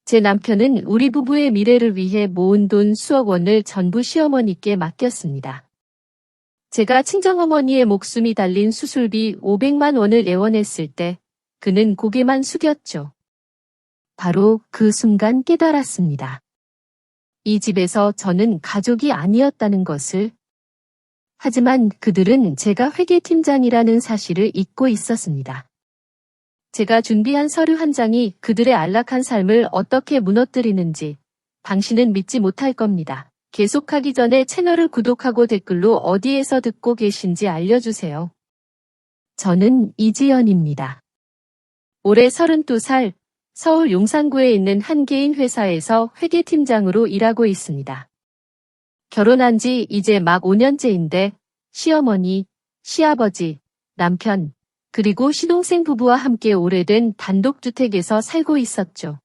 제 남편은 우리 부부의 미래를 위해 모은 돈 수억 원을 전부 시어머니께 맡겼습니다. 제가 친정어머니의 목숨이 달린 수술비 500만 원을 애원했을 때 그는 고개만 숙였죠. 바로 그 순간 깨달았습니다. 이 집에서 저는 가족이 아니었다는 것을. 하지만 그들은 제가 회계팀장이라는 사실을 잊고 있었습니다. 제가 준비한 서류 한 장이 그들의 안락한 삶을 어떻게 무너뜨리는지 당신은 믿지 못할 겁니다. 계속하기 전에 채널을 구독하고 댓글로 어디에서 듣고 계신지 알려주세요. 저는 이지연입니다. 올해 32살, 서울 용산구에 있는 한 개인 회사에서 회계팀장으로 일하고 있습니다. 결혼한 지 이제 막 5년째인데 시어머니, 시아버지, 남편, 그리고 시동생 부부와 함께 오래된 단독주택에서 살고 있었죠.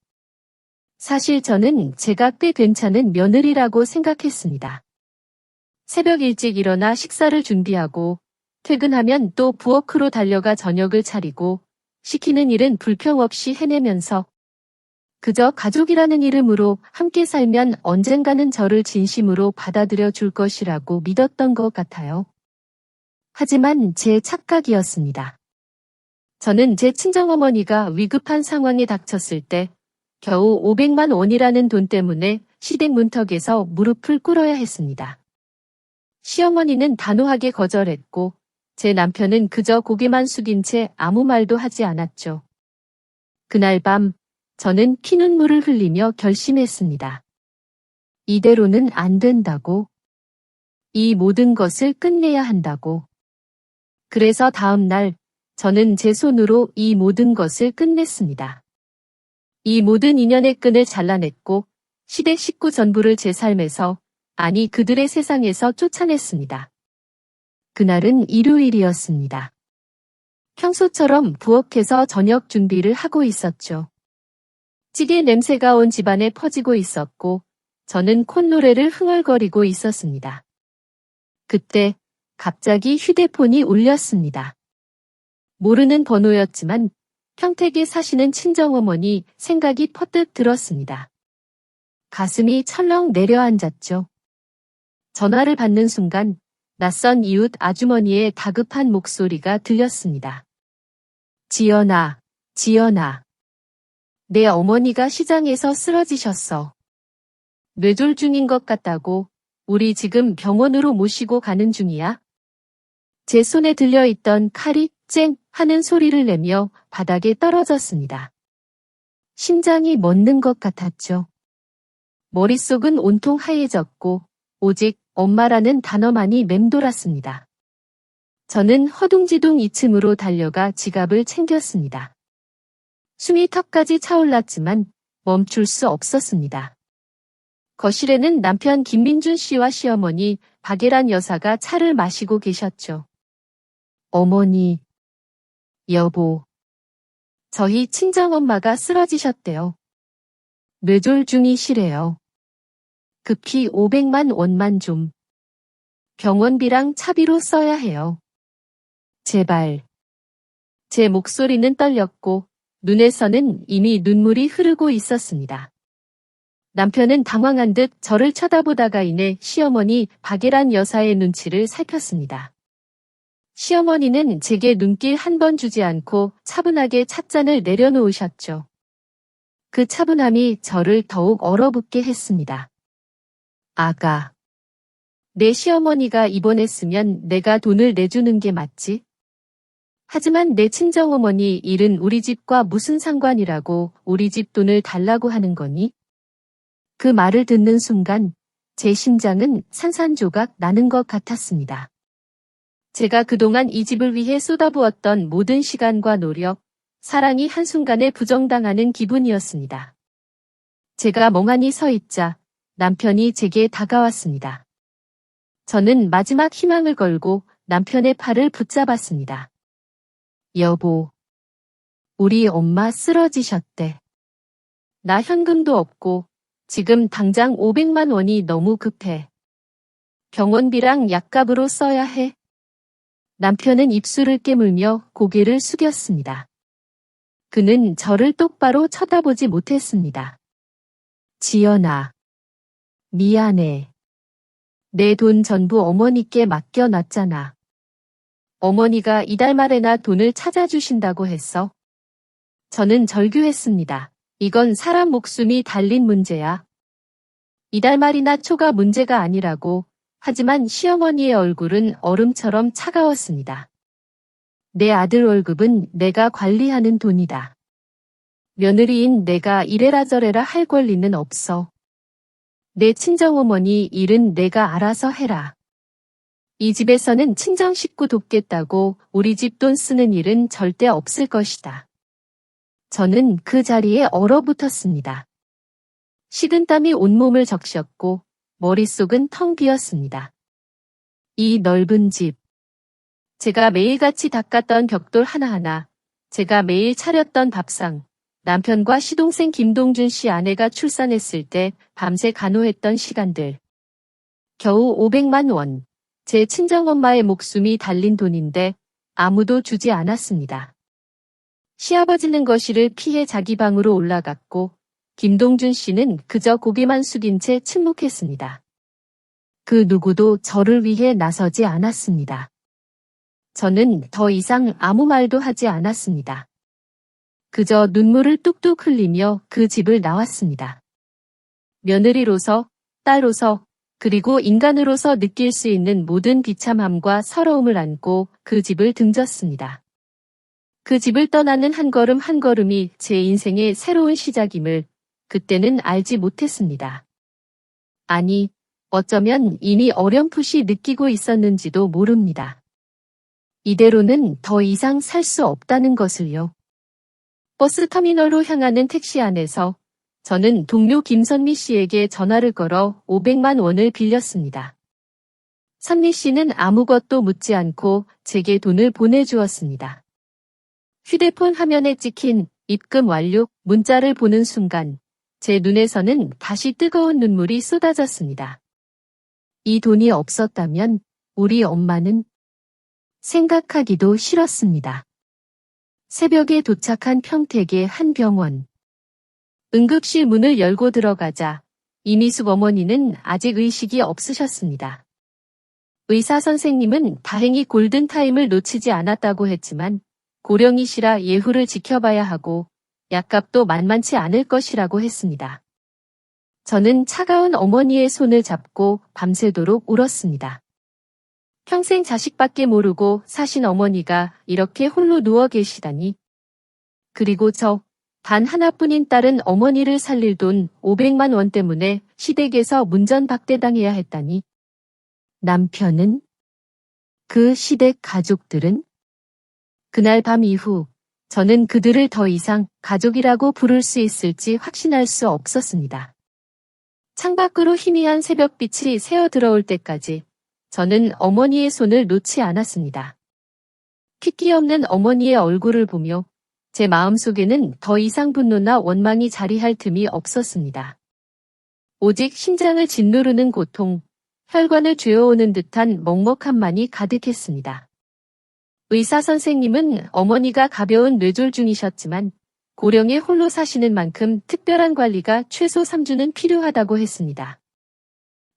사실 저는 제가 꽤 괜찮은 며느리라고 생각했습니다. 새벽 일찍 일어나 식사를 준비하고 퇴근하면 또 부엌으로 달려가 저녁을 차리고 시키는 일은 불평 없이 해내면서 그저 가족이라는 이름으로 함께 살면 언젠가는 저를 진심으로 받아들여 줄 것이라고 믿었던 것 같아요. 하지만 제 착각이었습니다. 저는 제 친정어머니가 위급한 상황에 닥쳤을 때 겨우 500만 원이라는 돈 때문에 시댁 문턱에서 무릎을 꿇어야 했습니다. 시어머니는 단호하게 거절했고 제 남편은 그저 고개만 숙인 채 아무 말도 하지 않았죠. 그날 밤 저는 피눈물을 흘리며 결심했습니다. 이대로는 안 된다고. 이 모든 것을 끝내야 한다고. 그래서 다음 날 저는 제 손으로 이 모든 것을 끝냈습니다. 이 모든 인연의 끈을 잘라냈고 시댁 식구 전부를 제 삶에서, 아니 그들의 세상에서 쫓아냈습니다. 그날은 일요일이었습니다. 평소처럼 부엌에서 저녁 준비를 하고 있었죠. 찌개 냄새가 온 집안에 퍼지고 있었고 저는 콧노래를 흥얼거리고 있었습니다. 그때 갑자기 휴대폰이 울렸습니다. 모르는 번호였지만 평택에 사시는 친정어머니 생각이 퍼뜩 들었습니다. 가슴이 철렁 내려앉았죠. 전화를 받는 순간 낯선 이웃 아주머니의 다급한 목소리가 들렸습니다. 지연아, 지연아. 내 어머니가 시장에서 쓰러지셨어. 뇌졸중인 것 같다고. 우리 지금 병원으로 모시고 가는 중이야. 제 손에 들려있던 칼이 쨍 하는 소리를 내며 바닥에 떨어졌습니다. 심장이 멎는 것 같았죠. 머릿속은 온통 하얘졌고 오직 엄마라는 단어만이 맴돌았습니다. 저는 허둥지둥 2층으로 달려가 지갑을 챙겼습니다. 숨이 턱까지 차올랐지만 멈출 수 없었습니다. 거실에는 남편 김민준 씨와 시어머니 박예란 여사가 차를 마시고 계셨죠. 어머니, 여보, 저희 친정엄마가 쓰러지셨대요. 뇌졸중이시래요. 급히 500만 원만 좀. 병원비랑 차비로 써야 해요. 제발. 제 목소리는 떨렸고 눈에서는 이미 눈물이 흐르고 있었습니다. 남편은 당황한 듯 저를 쳐다보다가 이내 시어머니 박예란 여사의 눈치를 살폈습니다. 시어머니는 제게 눈길 한 번 주지 않고 차분하게 찻잔을 내려놓으셨죠. 그 차분함이 저를 더욱 얼어붙게 했습니다. 아가. 내 시어머니가 입원했으면 내가 돈을 내주는 게 맞지? 하지만 내 친정어머니 일은 우리 집과 무슨 상관이라고 우리 집 돈을 달라고 하는 거니? 그 말을 듣는 순간 제 심장은 산산조각 나는 것 같았습니다. 제가 그동안 이 집을 위해 쏟아부었던 모든 시간과 노력, 사랑이 한순간에 부정당하는 기분이었습니다. 제가 멍하니 서 있자 남편이 제게 다가왔습니다. 저는 마지막 희망을 걸고 남편의 팔을 붙잡았습니다. 여보, 우리 엄마 쓰러지셨대. 나 현금도 없고 지금 당장 500만 원이 너무 급해. 병원비랑 약값으로 써야 해. 남편은 입술을 깨물며 고개를 숙였습니다. 그는 저를 똑바로 쳐다보지 못했습니다. 지연아, 미안해. 내 돈 전부 어머니께 맡겨놨잖아. 어머니가 이달 말에나 돈을 찾아주신다고 했어. 저는 절규했습니다. 이건 사람 목숨이 달린 문제야. 이달 말이나 초가 문제가 아니라고. 하지만 시어머니의 얼굴은 얼음처럼 차가웠습니다. 내 아들 월급은 내가 관리하는 돈이다. 며느리인 내가 이래라 저래라 할 권리는 없어. 내 친정어머니 일은 내가 알아서 해라. 이 집에서는 친정 식구 돕겠다고 우리 집 돈 쓰는 일은 절대 없을 것이다. 저는 그 자리에 얼어붙었습니다. 식은땀이 온몸을 적셨고 머릿속은 텅 비었습니다. 이 넓은 집, 제가 매일같이 닦았던 벽돌 하나하나, 제가 매일 차렸던 밥상, 남편과 시동생 김동준 씨 아내가 출산했을 때 밤새 간호했던 시간들. 겨우 500만 원, 제 친정엄마의 목숨이 달린 돈인데 아무도 주지 않았습니다. 시아버지는 거실을 피해 자기 방으로 올라갔고 김동준 씨는 그저 고개만 숙인 채 침묵했습니다. 그 누구도 저를 위해 나서지 않았습니다. 저는 더 이상 아무 말도 하지 않았습니다. 그저 눈물을 뚝뚝 흘리며 그 집을 나왔습니다. 며느리로서, 딸로서, 그리고 인간으로서 느낄 수 있는 모든 비참함과 서러움을 안고 그 집을 등졌습니다. 그 집을 떠나는 한 걸음 한 걸음이 제 인생의 새로운 시작임을 그때는 알지 못했습니다. 아니, 어쩌면 이미 어렴풋이 느끼고 있었는지도 모릅니다. 이대로는 더 이상 살 수 없다는 것을요. 버스터미널로 향하는 택시 안에서 저는 동료 김선미 씨에게 전화를 걸어 500만 원을 빌렸습니다. 선미 씨는 아무것도 묻지 않고 제게 돈을 보내주었습니다. 휴대폰 화면에 찍힌 입금 완료 문자를 보는 순간 제 눈에서는 다시 뜨거운 눈물이 쏟아졌습니다. 이 돈이 없었다면 우리 엄마는 생각하기도 싫었습니다. 새벽에 도착한 평택의 한 병원. 응급실 문을 열고 들어가자 이미숙 어머니는 아직 의식이 없으셨습니다. 의사 선생님은 다행히 골든타임을 놓치지 않았다고 했지만 고령이시라 예후를 지켜봐야 하고 약값도 만만치 않을 것이라고 했습니다. 저는 차가운 어머니의 손을 잡고 밤새도록 울었습니다. 평생 자식밖에 모르고 사신 어머니가 이렇게 홀로 누워 계시다니. 그리고 저 단 하나뿐인 딸은 어머니를 살릴 돈 500만 원 때문에 시댁에서 문전박대당해야 했다니. 남편은? 그 시댁 가족들은? 그날 밤 이후 저는 그들을 더 이상 가족이라고 부를 수 있을지 확신할 수 없었습니다. 창밖으로 희미한 새벽빛이 새어 들어올 때까지 저는 어머니의 손을 놓지 않았습니다. 핏기 없는 어머니의 얼굴을 보며 제 마음속에는 더 이상 분노나 원망이 자리할 틈이 없었습니다. 오직 심장을 짓누르는 고통, 혈관을 죄어오는 듯한 먹먹함만이 가득했습니다. 의사 선생님은 어머니가 가벼운 뇌졸중이셨지만 고령에 홀로 사시는 만큼 특별한 관리가 최소 3주는 필요하다고 했습니다.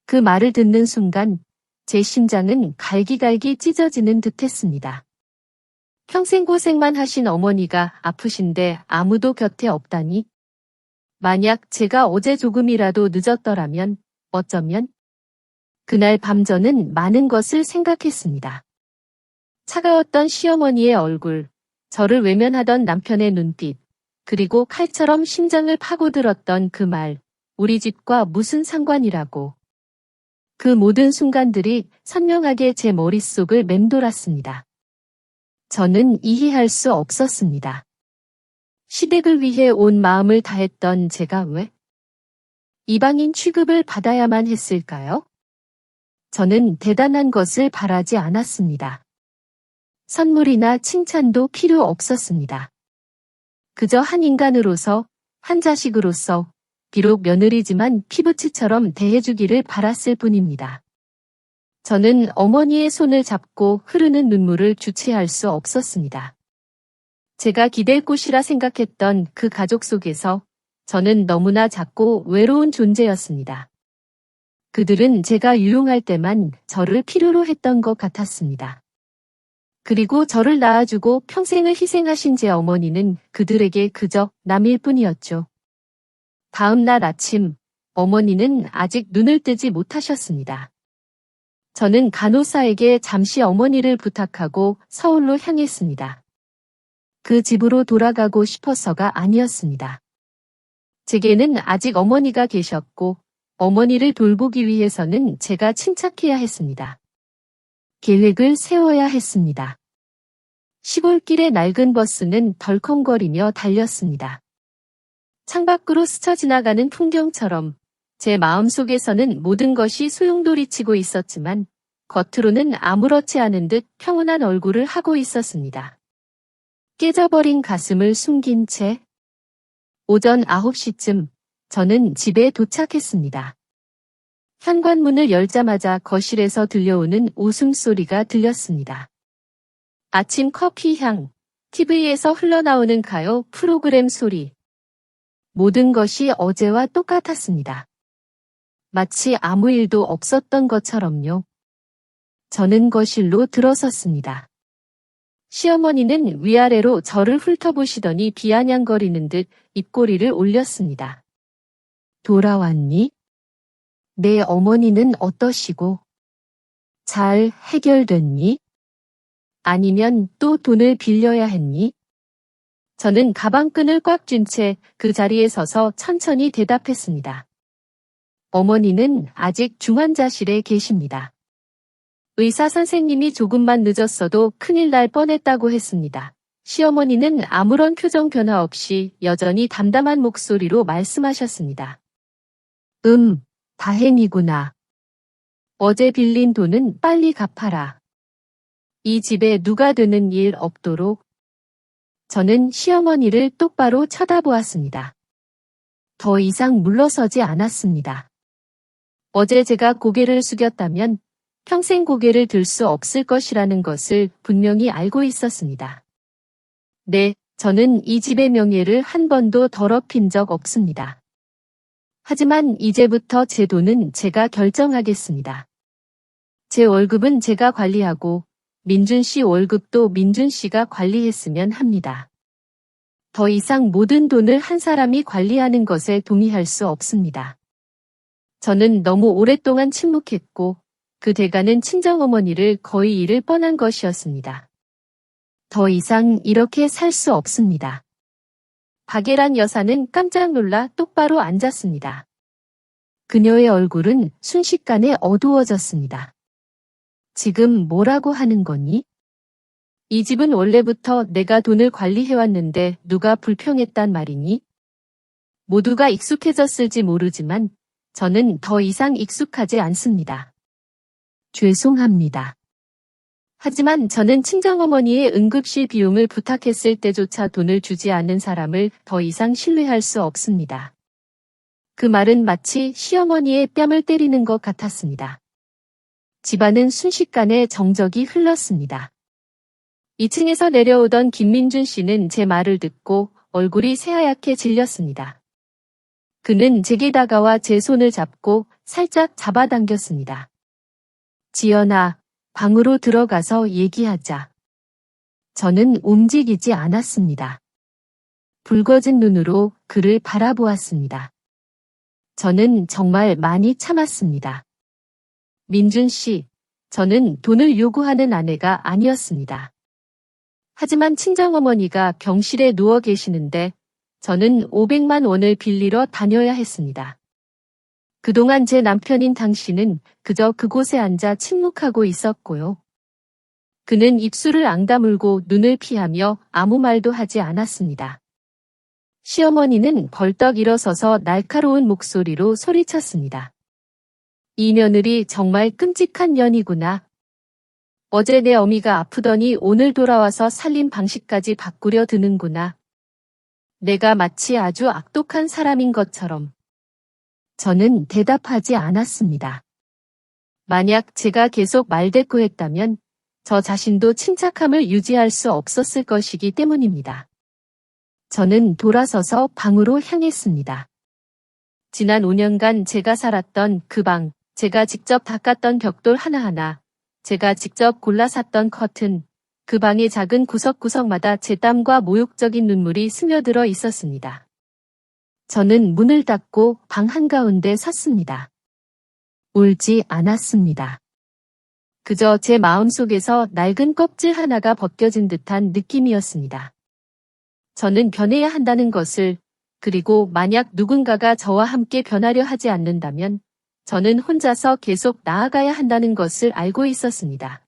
그 말을 듣는 순간 제 심장은 갈기갈기 찢어지는 듯했습니다. 평생 고생만 하신 어머니가 아프신데 아무도 곁에 없다니? 만약 제가 어제 조금이라도 늦었더라면 어쩌면? 그날 밤 저는 많은 것을 생각했습니다. 차가웠던 시어머니의 얼굴, 저를 외면하던 남편의 눈빛, 그리고 칼처럼 심장을 파고들었던 그 말, 우리 집과 무슨 상관이라고. 그 모든 순간들이 선명하게 제 머릿속을 맴돌았습니다. 저는 이해할 수 없었습니다. 시댁을 위해 온 마음을 다했던 제가 왜 이방인 취급을 받아야만 했을까요? 저는 대단한 것을 바라지 않았습니다. 선물이나 칭찬도 필요 없었습니다. 그저 한 인간으로서, 한 자식으로서, 비록 며느리지만 피부치처럼 대해주기를 바랐을 뿐입니다. 저는 어머니의 손을 잡고 흐르는 눈물을 주체할 수 없었습니다. 제가 기댈 곳이라 생각했던 그 가족 속에서 저는 너무나 작고 외로운 존재였습니다. 그들은 제가 유용할 때만 저를 필요로 했던 것 같았습니다. 그리고 저를 낳아주고 평생을 희생하신 제 어머니는 그들에게 그저 남일 뿐이었죠. 다음 날 아침, 어머니는 아직 눈을 뜨지 못하셨습니다. 저는 간호사에게 잠시 어머니를 부탁하고 서울로 향했습니다. 그 집으로 돌아가고 싶어서가 아니었습니다. 제게는 아직 어머니가 계셨고 어머니를 돌보기 위해서는 제가 침착해야 했습니다. 계획을 세워야 했습니다. 시골길의 낡은 버스는 덜컹거리며 달렸습니다. 창밖으로 스쳐 지나가는 풍경처럼 제 마음속에서는 모든 것이 소용돌이치고 있었지만 겉으로는 아무렇지 않은 듯 평온한 얼굴을 하고 있었습니다. 깨져버린 가슴을 숨긴 채 오전 9시쯤 저는 집에 도착했습니다. 현관문을 열자마자 거실에서 들려오는 웃음소리가 들렸습니다. 아침 커피 향, TV에서 흘러나오는 가요 프로그램 소리. 모든 것이 어제와 똑같았습니다. 마치 아무 일도 없었던 것처럼요. 저는 거실로 들어섰습니다. 시어머니는 위아래로 저를 훑어보시더니 비아냥거리는 듯 입꼬리를 올렸습니다. 돌아왔니? 내 어머니는 어떠시고? 잘 해결됐니? 아니면 또 돈을 빌려야 했니? 저는 가방끈을 꽉 쥔 채 그 자리에 서서 천천히 대답했습니다. 어머니는 아직 중환자실에 계십니다. 의사 선생님이 조금만 늦었어도 큰일 날 뻔했다고 했습니다. 시어머니는 아무런 표정 변화 없이 여전히 담담한 목소리로 말씀하셨습니다. 다행이구나. 어제 빌린 돈은 빨리 갚아라. 이 집에 누가 되는 일 없도록. 저는 시어머니를 똑바로 쳐다보았습니다. 더 이상 물러서지 않았습니다. 어제 제가 고개를 숙였다면 평생 고개를 들 수 없을 것이라는 것을 분명히 알고 있었습니다. 네, 저는 이 집의 명예를 한 번도 더럽힌 적 없습니다. 하지만 이제부터 제 돈은 제가 결정하겠습니다. 제 월급은 제가 관리하고 민준 씨 월급도 민준 씨가 관리했으면 합니다. 더 이상 모든 돈을 한 사람이 관리하는 것에 동의할 수 없습니다. 저는 너무 오랫동안 침묵했고 그 대가는 친정어머니를 거의 잃을 뻔한 것이었습니다. 더 이상 이렇게 살 수 없습니다. 박예란 여사는 깜짝 놀라 똑바로 앉았습니다. 그녀의 얼굴은 순식간에 어두워졌습니다. 지금 뭐라고 하는 거니? 이 집은 원래부터 내가 돈을 관리해왔는데 누가 불평했단 말이니? 모두가 익숙해졌을지 모르지만 저는 더 이상 익숙하지 않습니다. 죄송합니다. 하지만 저는 친정어머니의 응급실 비용을 부탁했을 때조차 돈을 주지 않는 사람을 더 이상 신뢰할 수 없습니다. 그 말은 마치 시어머니의 뺨을 때리는 것 같았습니다. 집안은 순식간에 정적이 흘렀습니다. 2층에서 내려오던 김민준 씨는 제 말을 듣고 얼굴이 새하얗게 질렸습니다. 그는 제게 다가와 제 손을 잡고 살짝 잡아당겼습니다. 지연아, 방으로 들어가서 얘기하자. 저는 움직이지 않았습니다. 붉어진 눈으로 그를 바라보았습니다. 저는 정말 많이 참았습니다. 민준 씨, 저는 돈을 요구하는 아내가 아니었습니다. 하지만 친정어머니가 병실에 누워 계시는데 저는 500만 원을 빌리러 다녀야 했습니다. 그동안 제 남편인 당신은 그저 그곳에 앉아 침묵하고 있었고요. 그는 입술을 앙다물고 눈을 피하며 아무 말도 하지 않았습니다. 시어머니는 벌떡 일어서서 날카로운 목소리로 소리쳤습니다. 이 며느리 정말 끔찍한 년이구나. 어제 내 어미가 아프더니 오늘 돌아와서 살림 방식까지 바꾸려 드는구나. 내가 마치 아주 악독한 사람인 것처럼. 저는 대답하지 않았습니다. 만약 제가 계속 말대꾸했다면 저 자신도 침착함을 유지할 수 없었을 것이기 때문입니다. 저는 돌아서서 방으로 향했습니다. 지난 5년간 제가 살았던 그 방, 제가 직접 닦았던 벽돌 하나하나, 제가 직접 골라 샀던 커튼, 그 방의 작은 구석구석마다 제 땀과 모욕적인 눈물이 스며들어 있었습니다. 저는 문을 닫고 방 한가운데 섰습니다. 울지 않았습니다. 그저 제 마음속에서 낡은 껍질 하나가 벗겨진 듯한 느낌이었습니다. 저는 변해야 한다는 것을, 그리고 만약 누군가가 저와 함께 변하려 하지 않는다면 저는 혼자서 계속 나아가야 한다는 것을 알고 있었습니다.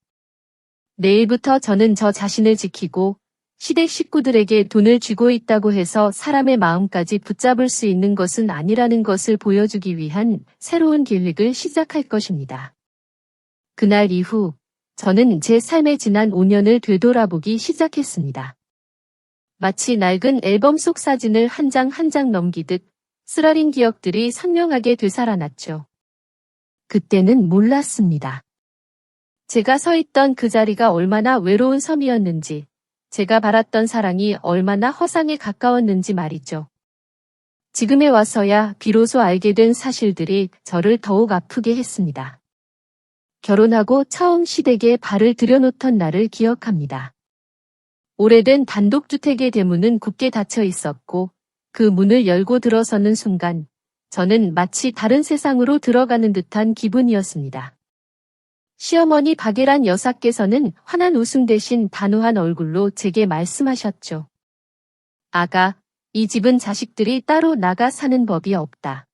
내일부터 저는 저 자신을 지키고 시댁 식구들에게 돈을 쥐고 있다고 해서 사람의 마음까지 붙잡을 수 있는 것은 아니라는 것을 보여주기 위한 새로운 계획을 시작할 것입니다. 그날 이후 저는 제 삶의 지난 5년을 되돌아보기 시작했습니다. 마치 낡은 앨범 속 사진을 한 장 한 장 넘기듯 쓰라린 기억들이 선명하게 되살아났죠. 그때는 몰랐습니다. 제가 서 있던 그 자리가 얼마나 외로운 섬이었는지, 제가 바랐던 사랑이 얼마나 허상에 가까웠는지 말이죠. 지금에 와서야 비로소 알게 된 사실들이 저를 더욱 아프게 했습니다. 결혼하고 처음 시댁에 발을 들여놓던 날을 기억합니다. 오래된 단독주택의 대문은 굳게 닫혀 있었고 그 문을 열고 들어서는 순간 저는 마치 다른 세상으로 들어가는 듯한 기분이었습니다. 시어머니 박예란 여사께서는 환한 웃음 대신 단호한 얼굴로 제게 말씀하셨죠. 아가, 이 집은 자식들이 따로 나가 사는 법이 없다.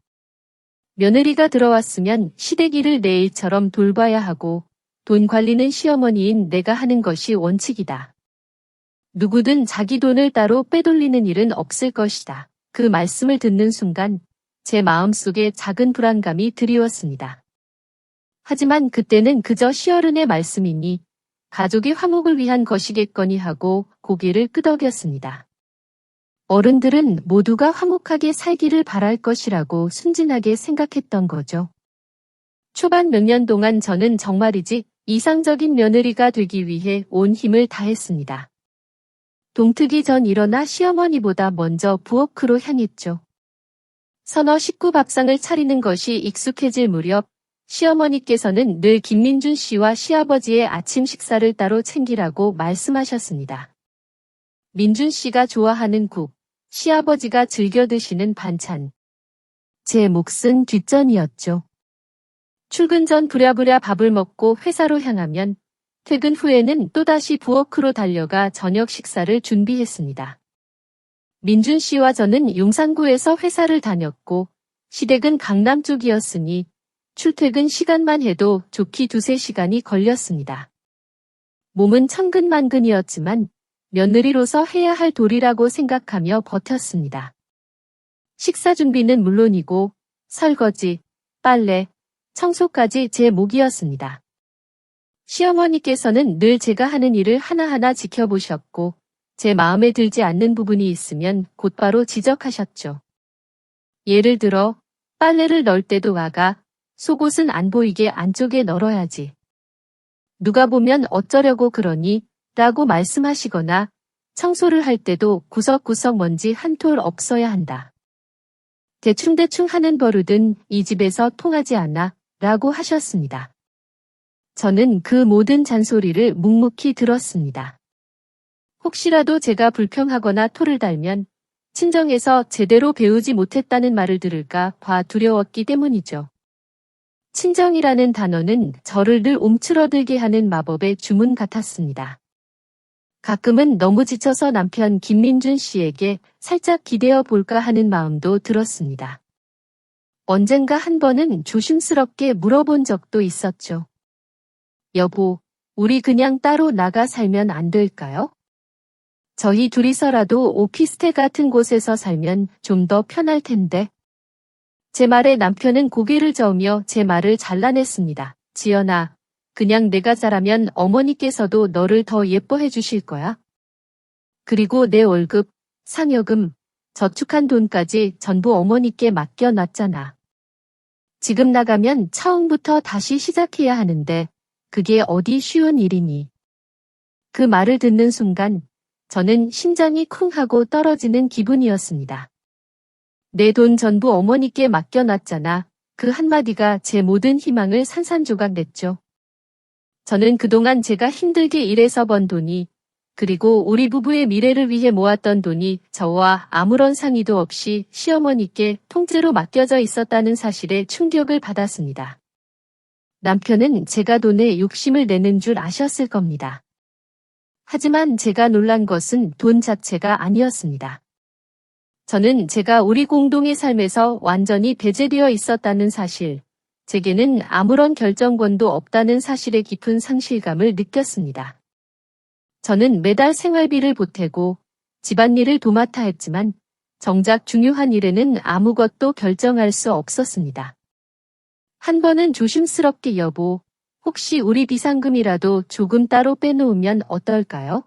며느리가 들어왔으면 시댁 일을 내 일처럼 돌봐야 하고 돈 관리는 시어머니인 내가 하는 것이 원칙이다. 누구든 자기 돈을 따로 빼돌리는 일은 없을 것이다. 그 말씀을 듣는 순간 제 마음속에 작은 불안감이 드리웠습니다. 하지만 그때는 그저 시어른의 말씀이니 가족의 화목을 위한 것이겠거니 하고 고개를 끄덕였습니다. 어른들은 모두가 화목하게 살기를 바랄 것이라고 순진하게 생각했던 거죠. 초반 몇 년 동안 저는 정말이지 이상적인 며느리가 되기 위해 온 힘을 다했습니다. 동트기 전 일어나 시어머니보다 먼저 부엌으로 향했죠. 서너 식구 밥상을 차리는 것이 익숙해질 무렵 시어머니께서는 늘 김민준 씨와 시아버지의 아침 식사를 따로 챙기라고 말씀하셨습니다. 민준 씨가 좋아하는 국, 시아버지가 즐겨 드시는 반찬. 제 몫은 뒷전이었죠. 출근 전 부랴부랴 밥을 먹고 회사로 향하면 퇴근 후에는 또다시 부엌으로 달려가 저녁 식사를 준비했습니다. 민준 씨와 저는 용산구에서 회사를 다녔고 시댁은 강남 쪽이었으니 출퇴근 시간만 해도 좋기 2~3시간이 걸렸습니다. 몸은 천근만근이었지만 며느리로서 해야 할 도리라고 생각하며 버텼습니다. 식사 준비는 물론이고 설거지, 빨래, 청소까지 제 몫이었습니다. 시어머니께서는 늘 제가 하는 일을 하나하나 지켜보셨고 제 마음에 들지 않는 부분이 있으면 곧바로 지적하셨죠. 예를 들어 빨래를 넣을 때도 아가, 속옷은 안 보이게 안쪽에 널어야지. 누가 보면 어쩌려고 그러니? 라고 말씀하시거나 청소를 할 때도 구석구석 먼지 한 톨 없어야 한다. 대충대충 하는 버릇은 이 집에서 통하지 않아 라고 하셨습니다. 저는 그 모든 잔소리를 묵묵히 들었습니다. 혹시라도 제가 불평하거나 토를 달면 친정에서 제대로 배우지 못했다는 말을 들을까 봐 두려웠기 때문이죠. 친정이라는 단어는 저를 늘 움츠러들게 하는 마법의 주문 같았습니다. 가끔은 너무 지쳐서 남편 김민준 씨에게 살짝 기대어 볼까 하는 마음도 들었습니다. 언젠가 한 번은 조심스럽게 물어본 적도 있었죠. 여보, 우리 그냥 따로 나가 살면 안 될까요? 저희 둘이서라도 오피스텔 같은 곳에서 살면 좀 더 편할 텐데. 제 말에 남편은 고개를 저으며 제 말을 잘라냈습니다. 지연아, 그냥 내가 잘하면 어머니께서도 너를 더 예뻐해 주실 거야. 그리고 내 월급, 상여금, 저축한 돈까지 전부 어머니께 맡겨놨잖아. 지금 나가면 처음부터 다시 시작해야 하는데 그게 어디 쉬운 일이니. 그 말을 듣는 순간 저는 심장이 쿵 하고 떨어지는 기분이었습니다. 내 돈 전부 어머니께 맡겨놨잖아. 그 한마디가 제 모든 희망을 산산조각 냈죠. 저는 그동안 제가 힘들게 일해서 번 돈이, 그리고 우리 부부의 미래를 위해 모았던 돈이 저와 아무런 상의도 없이 시어머니께 통째로 맡겨져 있었다는 사실에 충격을 받았습니다. 남편은 제가 돈에 욕심을 내는 줄 아셨을 겁니다. 하지만 제가 놀란 것은 돈 자체가 아니었습니다. 저는 제가 우리 공동의 삶에서 완전히 배제되어 있었다는 사실, 제게는 아무런 결정권도 없다는 사실의 깊은 상실감을 느꼈습니다. 저는 매달 생활비를 보태고 집안일을 도맡아 했지만 정작 중요한 일에는 아무것도 결정할 수 없었습니다. 한 번은 조심스럽게 여보, 혹시 우리 비상금이라도 조금 따로 빼놓으면 어떨까요?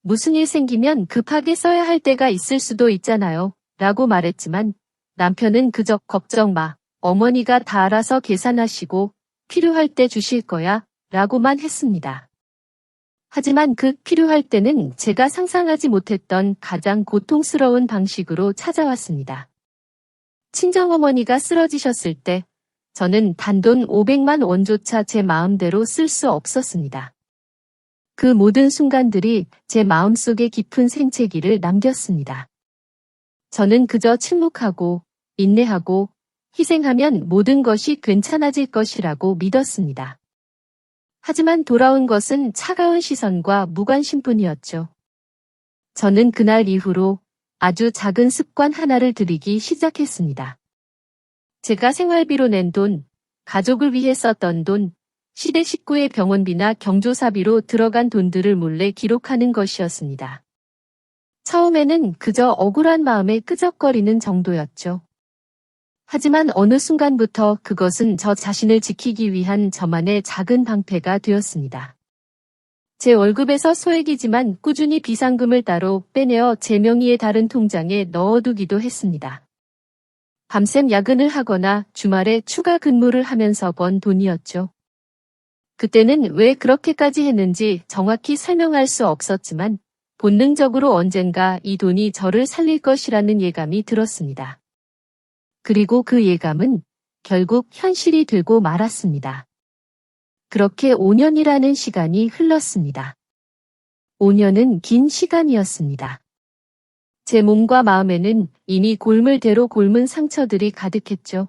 무슨 일 생기면 급하게 써야 할 때가 있을 수도 있잖아요. 라고 말했지만 남편은 그저 걱정 마. 어머니가 다 알아서 계산하시고 필요할 때 주실 거야. 라고만 했습니다. 하지만 그 필요할 때는 제가 상상하지 못했던 가장 고통스러운 방식으로 찾아왔습니다. 친정어머니가 쓰러지셨을 때 저는 단돈 500만 원조차 제 마음대로 쓸 수 없었습니다. 그 모든 순간들이 제 마음속에 깊은 생채기를 남겼습니다. 저는 그저 침묵하고 인내하고 희생하면 모든 것이 괜찮아질 것이라고 믿었습니다. 하지만 돌아온 것은 차가운 시선과 무관심뿐이었죠. 저는 그날 이후로 아주 작은 습관 하나를 들이기 시작했습니다. 제가 생활비로 낸 돈, 가족을 위해 썼던 돈, 시댁 식구의 병원비나 경조사비로 들어간 돈들을 몰래 기록하는 것이었습니다. 처음에는 그저 억울한 마음에 끄적거리는 정도였죠. 하지만 어느 순간부터 그것은 저 자신을 지키기 위한 저만의 작은 방패가 되었습니다. 제 월급에서 소액이지만 꾸준히 비상금을 따로 빼내어 제 명의의 다른 통장에 넣어두기도 했습니다. 밤샘 야근을 하거나 주말에 추가 근무를 하면서 번 돈이었죠. 그때는 왜 그렇게까지 했는지 정확히 설명할 수 없었지만 본능적으로 언젠가 이 돈이 저를 살릴 것이라는 예감이 들었습니다. 그리고 그 예감은 결국 현실이 되고 말았습니다. 그렇게 5년이라는 시간이 흘렀습니다. 5년은 긴 시간이었습니다. 제 몸과 마음에는 이미 골물대로 골문 상처들이 가득했죠.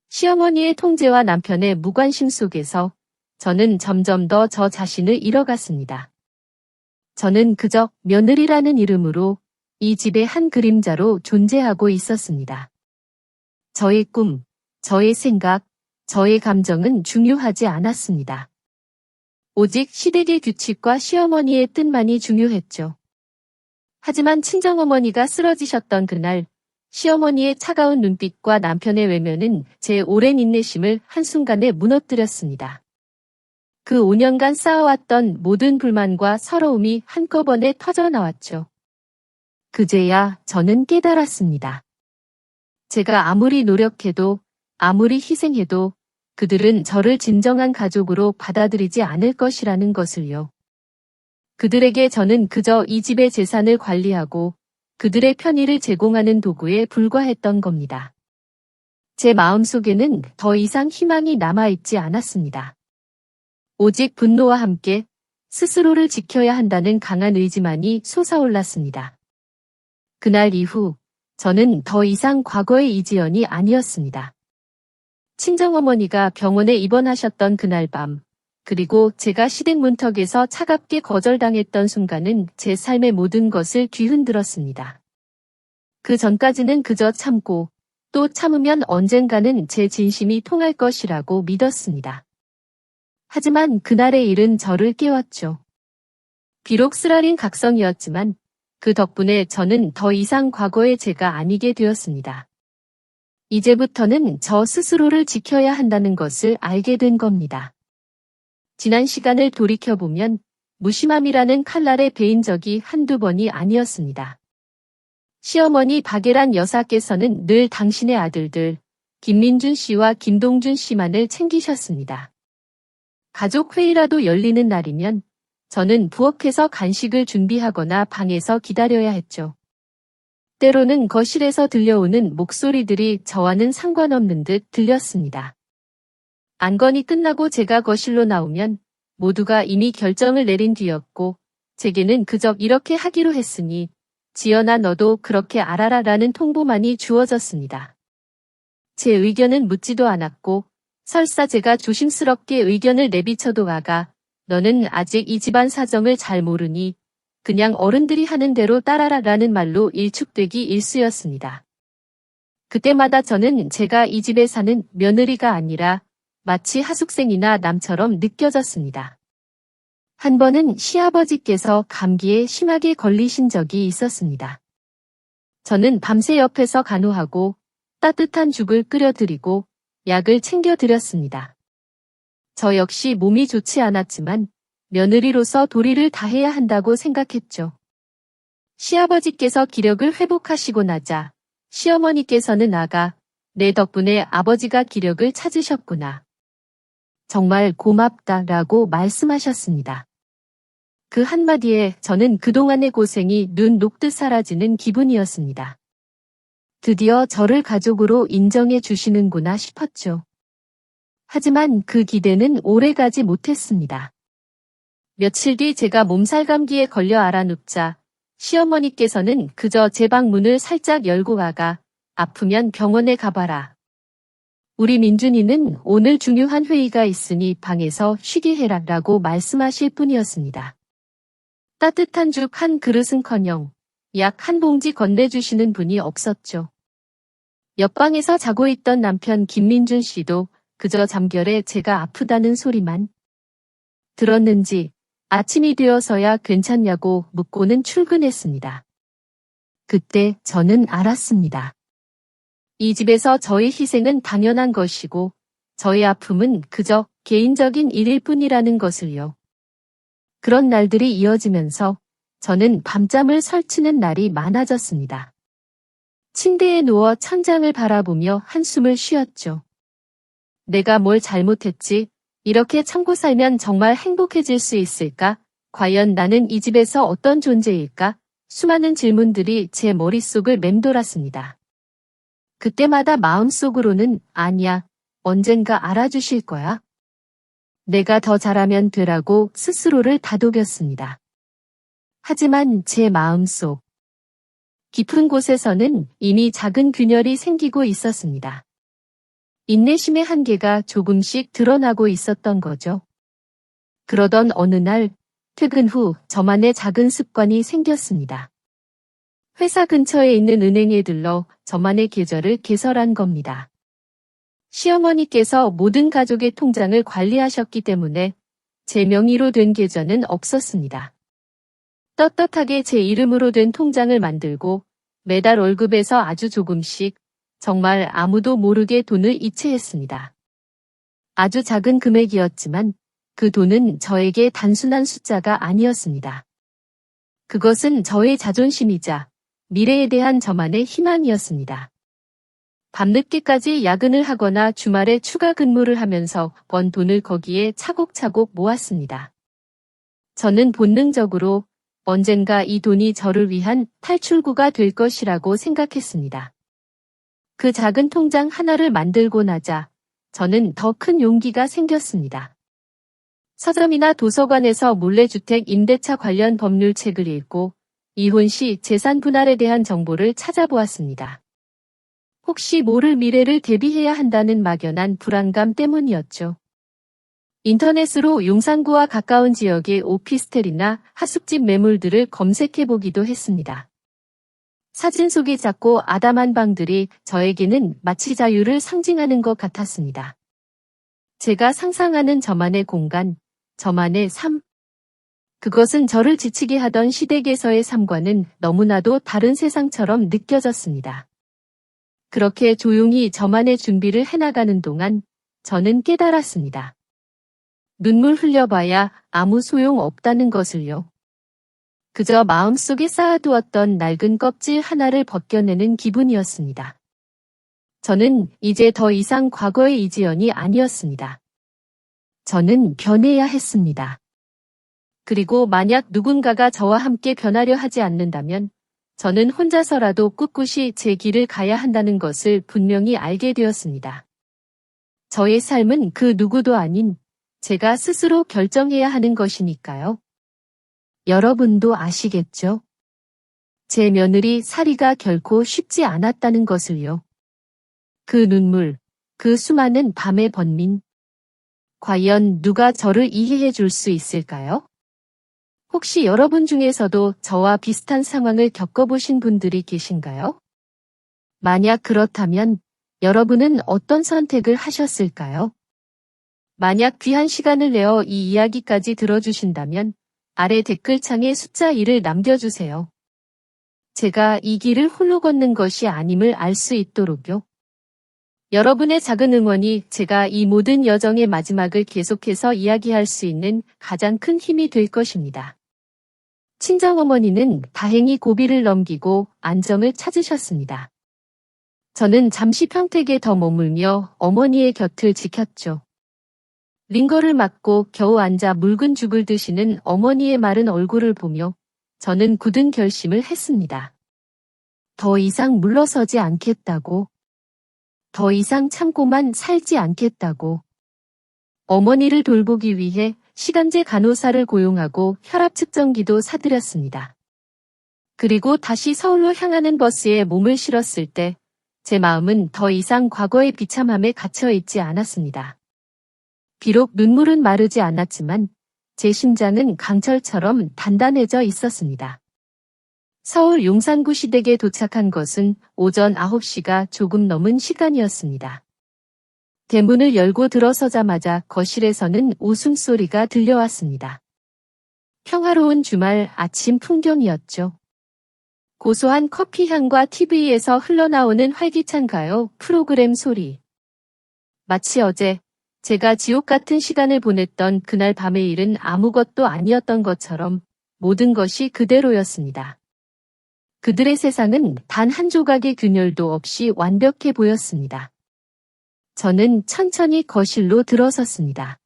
시어머니의 통제와 남편의 무관심 속에서 저는 점점 더 저 자신을 잃어갔습니다. 저는 그저 며느리라는 이름으로 이 집의 한 그림자로 존재하고 있었습니다. 저의 꿈, 저의 생각, 저의 감정은 중요하지 않았습니다. 오직 시댁의 규칙과 시어머니의 뜻만이 중요했죠. 하지만 친정어머니가 쓰러지셨던 그날, 시어머니의 차가운 눈빛과 남편의 외면은 제 오랜 인내심을 한순간에 무너뜨렸습니다. 그 5년간 쌓아왔던 모든 불만과 서러움이 한꺼번에 터져나왔죠. 그제야 저는 깨달았습니다. 제가 아무리 노력해도, 아무리 희생해도 그들은 저를 진정한 가족으로 받아들이지 않을 것이라는 것을요. 그들에게 저는 그저 이 집의 재산을 관리하고 그들의 편의를 제공하는 도구에 불과했던 겁니다. 제 마음속에는 더 이상 희망이 남아있지 않았습니다. 오직 분노와 함께 스스로를 지켜야 한다는 강한 의지만이 솟아올랐습니다. 그날 이후 저는 더 이상 과거의 이지연이 아니었습니다. 친정어머니가 병원에 입원하셨던 그날 밤, 그리고 제가 시댁 문턱에서 차갑게 거절당했던 순간은 제 삶의 모든 것을 뒤흔들었습니다. 그 전까지는 그저 참고 또 참으면 언젠가는 제 진심이 통할 것이라고 믿었습니다. 하지만 그날의 일은 저를 깨웠죠. 비록 쓰라린 각성이었지만 그 덕분에 저는 더 이상 과거의 제가 아니게 되었습니다. 이제부터는 저 스스로를 지켜야 한다는 것을 알게 된 겁니다. 지난 시간을 돌이켜보면 무심함이라는 칼날에 베인 적이 한두 번이 아니었습니다. 시어머니 박예란 여사께서는 늘 당신의 아들들 김민준 씨와 김동준 씨만을 챙기셨습니다. 가족 회의라도 열리는 날이면 저는 부엌에서 간식을 준비하거나 방에서 기다려야 했죠. 때로는 거실에서 들려오는 목소리들이 저와는 상관없는 듯 들렸습니다. 안건이 끝나고 제가 거실로 나오면 모두가 이미 결정을 내린 뒤였고 제게는 그저 이렇게 하기로 했으니 지연아 너도 그렇게 알아라라는 통보만이 주어졌습니다. 제 의견은 묻지도 않았고 설사 제가 조심스럽게 의견을 내비쳐도 아가 너는 아직 이 집안 사정을 잘 모르니 그냥 어른들이 하는 대로 따라라라는 말로 일축되기 일쑤였습니다. 그때마다 저는 제가 이 집에 사는 며느리가 아니라 마치 하숙생이나 남처럼 느껴졌습니다. 한 번은 시아버지께서 감기에 심하게 걸리신 적이 있었습니다. 저는 밤새 옆에서 간호하고 따뜻한 죽을 끓여드리고 약을 챙겨드렸습니다. 저 역시 몸이 좋지 않았지만 며느리로서 도리를 다해야 한다고 생각했죠. 시아버지께서 기력을 회복하시고 나자 시어머니께서는 아가, 내 덕분에 아버지가 기력을 찾으셨구나. 정말 고맙다라고 말씀하셨습니다. 그 한마디에 저는 그동안의 고생이 눈 녹듯 사라지는 기분이었습니다. 드디어 저를 가족으로 인정해 주시는구나 싶었죠. 하지만 그 기대는 오래가지 못했습니다. 며칠 뒤 제가 몸살 감기에 걸려 알아눕자 시어머니께서는 그저 제 방 문을 살짝 열고 가가 아프면 병원에 가봐라. 우리 민준이는 오늘 중요한 회의가 있으니 방에서 쉬게 해라라고 말씀하실 뿐이었습니다. 따뜻한 죽 한 그릇은커녕 약 한 봉지 건네주시는 분이 없었죠. 옆방에서 자고 있던 남편 김민준 씨도 그저 잠결에 제가 아프다는 소리만 들었는지 아침이 되어서야 괜찮냐고 묻고는 출근했습니다. 그때 저는 알았습니다. 이 집에서 저의 희생은 당연한 것이고 저의 아픔은 그저 개인적인 일일 뿐이라는 것을요. 그런 날들이 이어지면서 저는 밤잠을 설치는 날이 많아졌습니다. 침대에 누워 천장을 바라보며 한숨을 쉬었죠. 내가 뭘 잘못했지? 이렇게 참고 살면 정말 행복해질 수 있을까? 과연 나는 이 집에서 어떤 존재일까? 수많은 질문들이 제 머릿속을 맴돌았습니다. 그때마다 마음속으로는 아니야, 언젠가 알아주실 거야. 내가 더 잘하면 되라고 스스로를 다독였습니다. 하지만 제 마음속 깊은 곳에서는 이미 작은 균열이 생기고 있었습니다. 인내심의 한계가 조금씩 드러나고 있었던 거죠. 그러던 어느 날 퇴근 후 저만의 작은 습관이 생겼습니다. 회사 근처에 있는 은행에 들러 저만의 계좌를 개설한 겁니다. 시어머니께서 모든 가족의 통장을 관리하셨기 때문에 제 명의로 된 계좌는 없었습니다. 떳떳하게 제 이름으로 된 통장을 만들고 매달 월급에서 아주 조금씩 정말 아무도 모르게 돈을 이체했습니다. 아주 작은 금액이었지만 그 돈은 저에게 단순한 숫자가 아니었습니다. 그것은 저의 자존심이자 미래에 대한 저만의 희망이었습니다. 밤늦게까지 야근을 하거나 주말에 추가 근무를 하면서 번 돈을 거기에 차곡차곡 모았습니다. 저는 본능적으로 언젠가 이 돈이 저를 위한 탈출구가 될 것이라고 생각했습니다. 그 작은 통장 하나를 만들고 나자 저는 더 큰 용기가 생겼습니다. 서점이나 도서관에서 몰래주택 임대차 관련 법률책을 읽고 이혼 시 재산 분할에 대한 정보를 찾아보았습니다. 혹시 모를 미래를 대비해야 한다는 막연한 불안감 때문이었죠. 인터넷으로 용산구와 가까운 지역의 오피스텔이나 하숙집 매물들을 검색해보기도 했습니다. 사진 속이 작고 아담한 방들이 저에게는 마치 자유를 상징하는 것 같았습니다. 제가 상상하는 저만의 공간, 저만의 삶. 그것은 저를 지치게 하던 시댁에서의 삶과는 너무나도 다른 세상처럼 느껴졌습니다. 그렇게 조용히 저만의 준비를 해나가는 동안 저는 깨달았습니다. 눈물 흘려봐야 아무 소용 없다는 것을요. 그저 마음속에 쌓아두었던 낡은 껍질 하나를 벗겨내는 기분이었습니다. 저는 이제 더 이상 과거의 이지연이 아니었습니다. 저는 변해야 했습니다. 그리고 만약 누군가가 저와 함께 변하려 하지 않는다면 저는 혼자서라도 꿋꿋이 제 길을 가야 한다는 것을 분명히 알게 되었습니다. 저의 삶은 그 누구도 아닌 제가 스스로 결정해야 하는 것이니까요. 여러분도 아시겠죠? 제 며느리 사리가 결코 쉽지 않았다는 것을요. 그 눈물, 그 수많은 밤의 번민. 과연 누가 저를 이해해 줄 수 있을까요? 혹시 여러분 중에서도 저와 비슷한 상황을 겪어보신 분들이 계신가요? 만약 그렇다면 여러분은 어떤 선택을 하셨을까요? 만약 귀한 시간을 내어 이 이야기까지 들어주신다면 아래 댓글창에 숫자 1을 남겨주세요. 제가 이 길을 홀로 걷는 것이 아님을 알 수 있도록요. 여러분의 작은 응원이 제가 이 모든 여정의 마지막을 계속해서 이야기할 수 있는 가장 큰 힘이 될 것입니다. 친정어머니는 다행히 고비를 넘기고 안정을 찾으셨습니다. 저는 잠시 평택에 더 머물며 어머니의 곁을 지켰죠. 링거를 맞고 겨우 앉아 묽은 죽을 드시는 어머니의 마른 얼굴을 보며 저는 굳은 결심을 했습니다. 더 이상 물러서지 않겠다고. 더 이상 참고만 살지 않겠다고. 어머니를 돌보기 위해 시간제 간호사를 고용하고 혈압 측정기도 사들였습니다. 그리고 다시 서울로 향하는 버스에 몸을 실었을 때 제 마음은 더 이상 과거의 비참함에 갇혀 있지 않았습니다. 비록 눈물은 마르지 않았지만 제 심장은 강철처럼 단단해져 있었습니다. 서울 용산구 시댁에 도착한 것은 오전 9시가 조금 넘은 시간이었습니다. 대문을 열고 들어서자마자 거실에서는 웃음소리가 들려왔습니다. 평화로운 주말 아침 풍경이었죠. 고소한 커피 향과 TV에서 흘러나오는 활기찬 가요 프로그램 소리. 마치 어제 제가 지옥 같은 시간을 보냈던 그날 밤의 일은 아무것도 아니었던 것처럼 모든 것이 그대로였습니다. 그들의 세상은 단 한 조각의 균열도 없이 완벽해 보였습니다. 저는 천천히 거실로 들어섰습니다.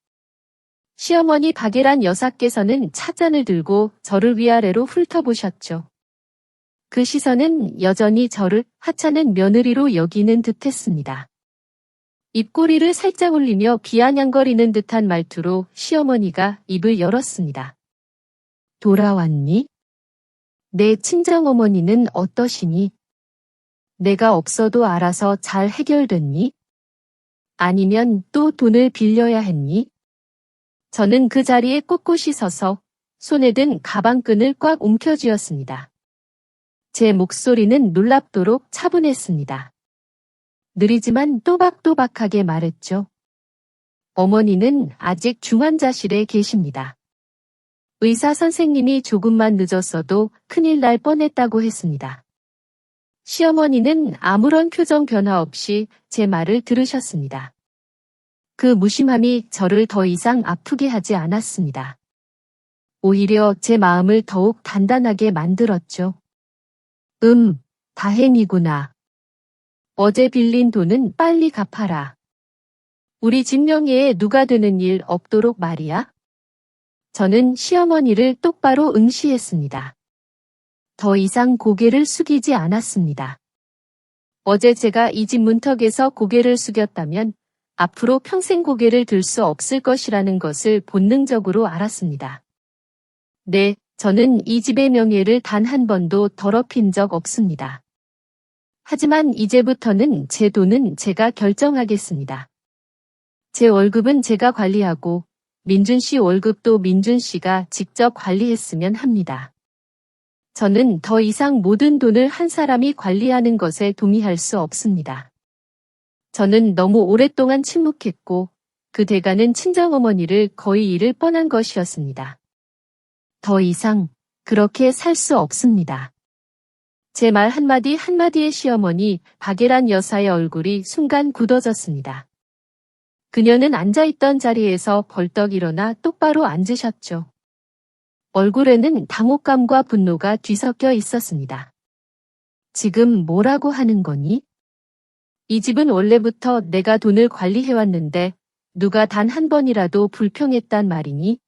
시어머니 박예란 여사께서는 찻잔을 들고 저를 위아래로 훑어보셨죠. 그 시선은 여전히 저를 하찮은 며느리로 여기는 듯했습니다. 입꼬리를 살짝 올리며 비아냥거리는 듯한 말투로 시어머니가 입을 열었습니다. 돌아왔니? 내 친정어머니는 어떠시니? 내가 없어도 알아서 잘 해결됐니? 아니면 또 돈을 빌려야 했니? 저는 그 자리에 꼿꼿이 서서 손에 든 가방끈을 꽉 움켜쥐었습니다. 제 목소리는 놀랍도록 차분했습니다. 느리지만 또박또박하게 말했죠. 어머니는 아직 중환자실에 계십니다. 의사 선생님이 조금만 늦었어도 큰일 날 뻔했다고 했습니다. 시어머니는 아무런 표정 변화 없이 제 말을 들으셨습니다. 그 무심함이 저를 더 이상 아프게 하지 않았습니다. 오히려 제 마음을 더욱 단단하게 만들었죠. 다행이구나. 어제 빌린 돈은 빨리 갚아라. 우리 집 명예에 누가 되는 일 없도록 말이야. 저는 시어머니를 똑바로 응시했습니다. 더 이상 고개를 숙이지 않았습니다. 어제 제가 이 집 문턱에서 고개를 숙였다면 앞으로 평생 고개를 들 수 없을 것이라는 것을 본능적으로 알았습니다. 네, 저는 이 집의 명예를 단 한 번도 더럽힌 적 없습니다. 하지만 이제부터는 제 돈은 제가 결정하겠습니다. 제 월급은 제가 관리하고 민준 씨 월급도 민준 씨가 직접 관리했으면 합니다. 저는 더 이상 모든 돈을 한 사람이 관리하는 것에 동의할 수 없습니다. 저는 너무 오랫동안 침묵했고 그 대가는 친정어머니를 거의 잃을 뻔한 것이었습니다. 더 이상 그렇게 살 수 없습니다. 제 말 한마디 한마디의 시어머니 박예란 여사의 얼굴이 순간 굳어졌습니다. 그녀는 앉아있던 자리에서 벌떡 일어나 똑바로 앉으셨죠. 얼굴에는 당혹감과 분노가 뒤섞여 있었습니다. 지금 뭐라고 하는 거니? 이 집은 원래부터 내가 돈을 관리해왔는데 누가 단 한 번이라도 불평했단 말이니?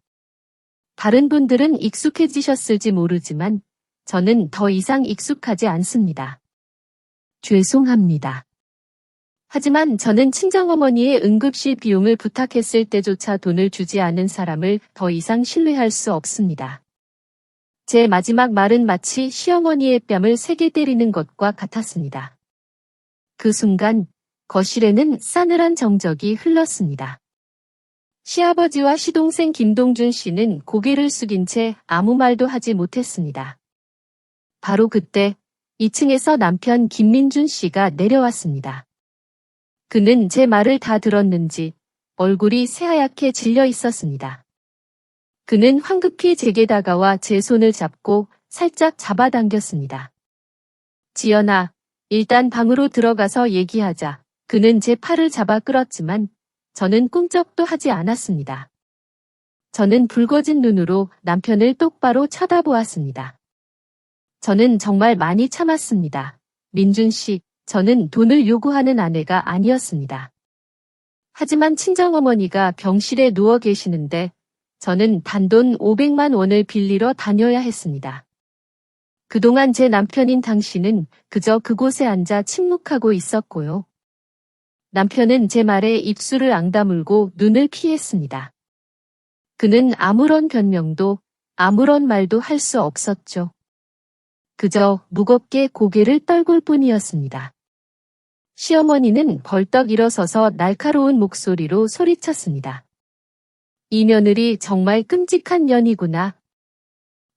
다른 분들은 익숙해지셨을지 모르지만 저는 더 이상 익숙하지 않습니다. 죄송합니다. 하지만 저는 친정어머니의 응급실 비용을 부탁했을 때조차 돈을 주지 않은 사람을 더 이상 신뢰할 수 없습니다. 제 마지막 말은 마치 시어머니의 뺨을 세게 때리는 것과 같았습니다. 그 순간 거실에는 싸늘한 정적이 흘렀습니다. 시아버지와 시동생 김동준 씨는 고개를 숙인 채 아무 말도 하지 못했습니다. 바로 그때 2층에서 남편 김민준 씨가 내려왔습니다. 그는 제 말을 다 들었는지 얼굴이 새하얗게 질려 있었습니다. 그는 황급히 제게 다가와 제 손을 잡고 살짝 잡아당겼습니다. 지연아, 일단 방으로 들어가서 얘기하자. 그는 제 팔을 잡아 끌었지만 저는 꿈쩍도 하지 않았습니다. 저는 붉어진 눈으로 남편을 똑바로 쳐다보았습니다. 저는 정말 많이 참았습니다. 민준 씨, 저는 돈을 요구하는 아내가 아니었습니다. 하지만 친정어머니가 병실에 누워 계시는데 저는 단돈 500만 원을 빌리러 다녀야 했습니다. 그동안 제 남편인 당신은 그저 그곳에 앉아 침묵하고 있었고요. 남편은 제 말에 입술을 앙다물고 눈을 피했습니다. 그는 아무런 변명도 아무런 말도 할 수 없었죠. 그저 무겁게 고개를 떨굴 뿐이었습니다. 시어머니는 벌떡 일어서서 날카로운 목소리로 소리쳤습니다. 이 며느리 정말 끔찍한 년이구나.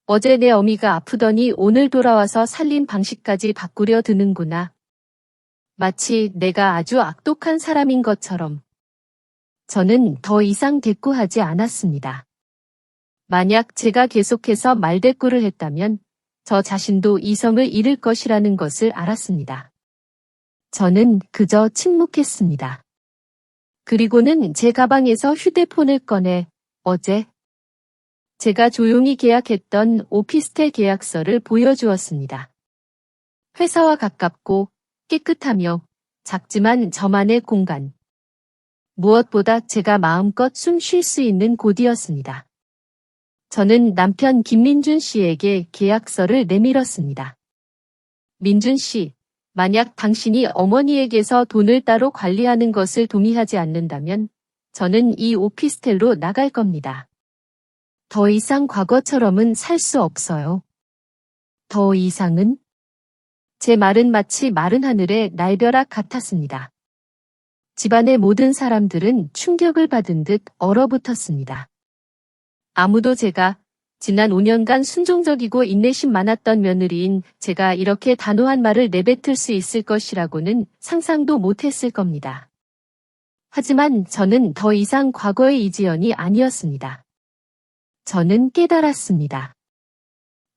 어제 내 어미가 아프더니 오늘 돌아와서 살림 방식까지 바꾸려 드는구나. 마치 내가 아주 악독한 사람인 것처럼. 저는 더 이상 대꾸하지 않았습니다. 만약 제가 계속해서 말대꾸를 했다면 저 자신도 이성을 잃을 것이라는 것을 알았습니다. 저는 그저 침묵했습니다. 그리고는 제 가방에서 휴대폰을 꺼내 어제 제가 조용히 계약했던 오피스텔 계약서를 보여주었습니다. 회사와 가깝고 깨끗하며 작지만 저만의 공간. 무엇보다 제가 마음껏 숨 쉴 수 있는 곳이었습니다. 저는 남편 김민준 씨에게 계약서를 내밀었습니다. 민준 씨, 만약 당신이 어머니에게서 돈을 따로 관리하는 것을 동의하지 않는다면 저는 이 오피스텔로 나갈 겁니다. 더 이상 과거처럼은 살 수 없어요. 더 이상은? 제 말은 마치 마른 하늘의 날벼락 같았습니다. 집안의 모든 사람들은 충격을 받은 듯 얼어붙었습니다. 아무도 제가 지난 5년간 순종적이고 인내심 많았던 며느리인 제가 이렇게 단호한 말을 내뱉을 수 있을 것이라고는 상상도 못했을 겁니다. 하지만 저는 더 이상 과거의 이지연이 아니었습니다. 저는 깨달았습니다.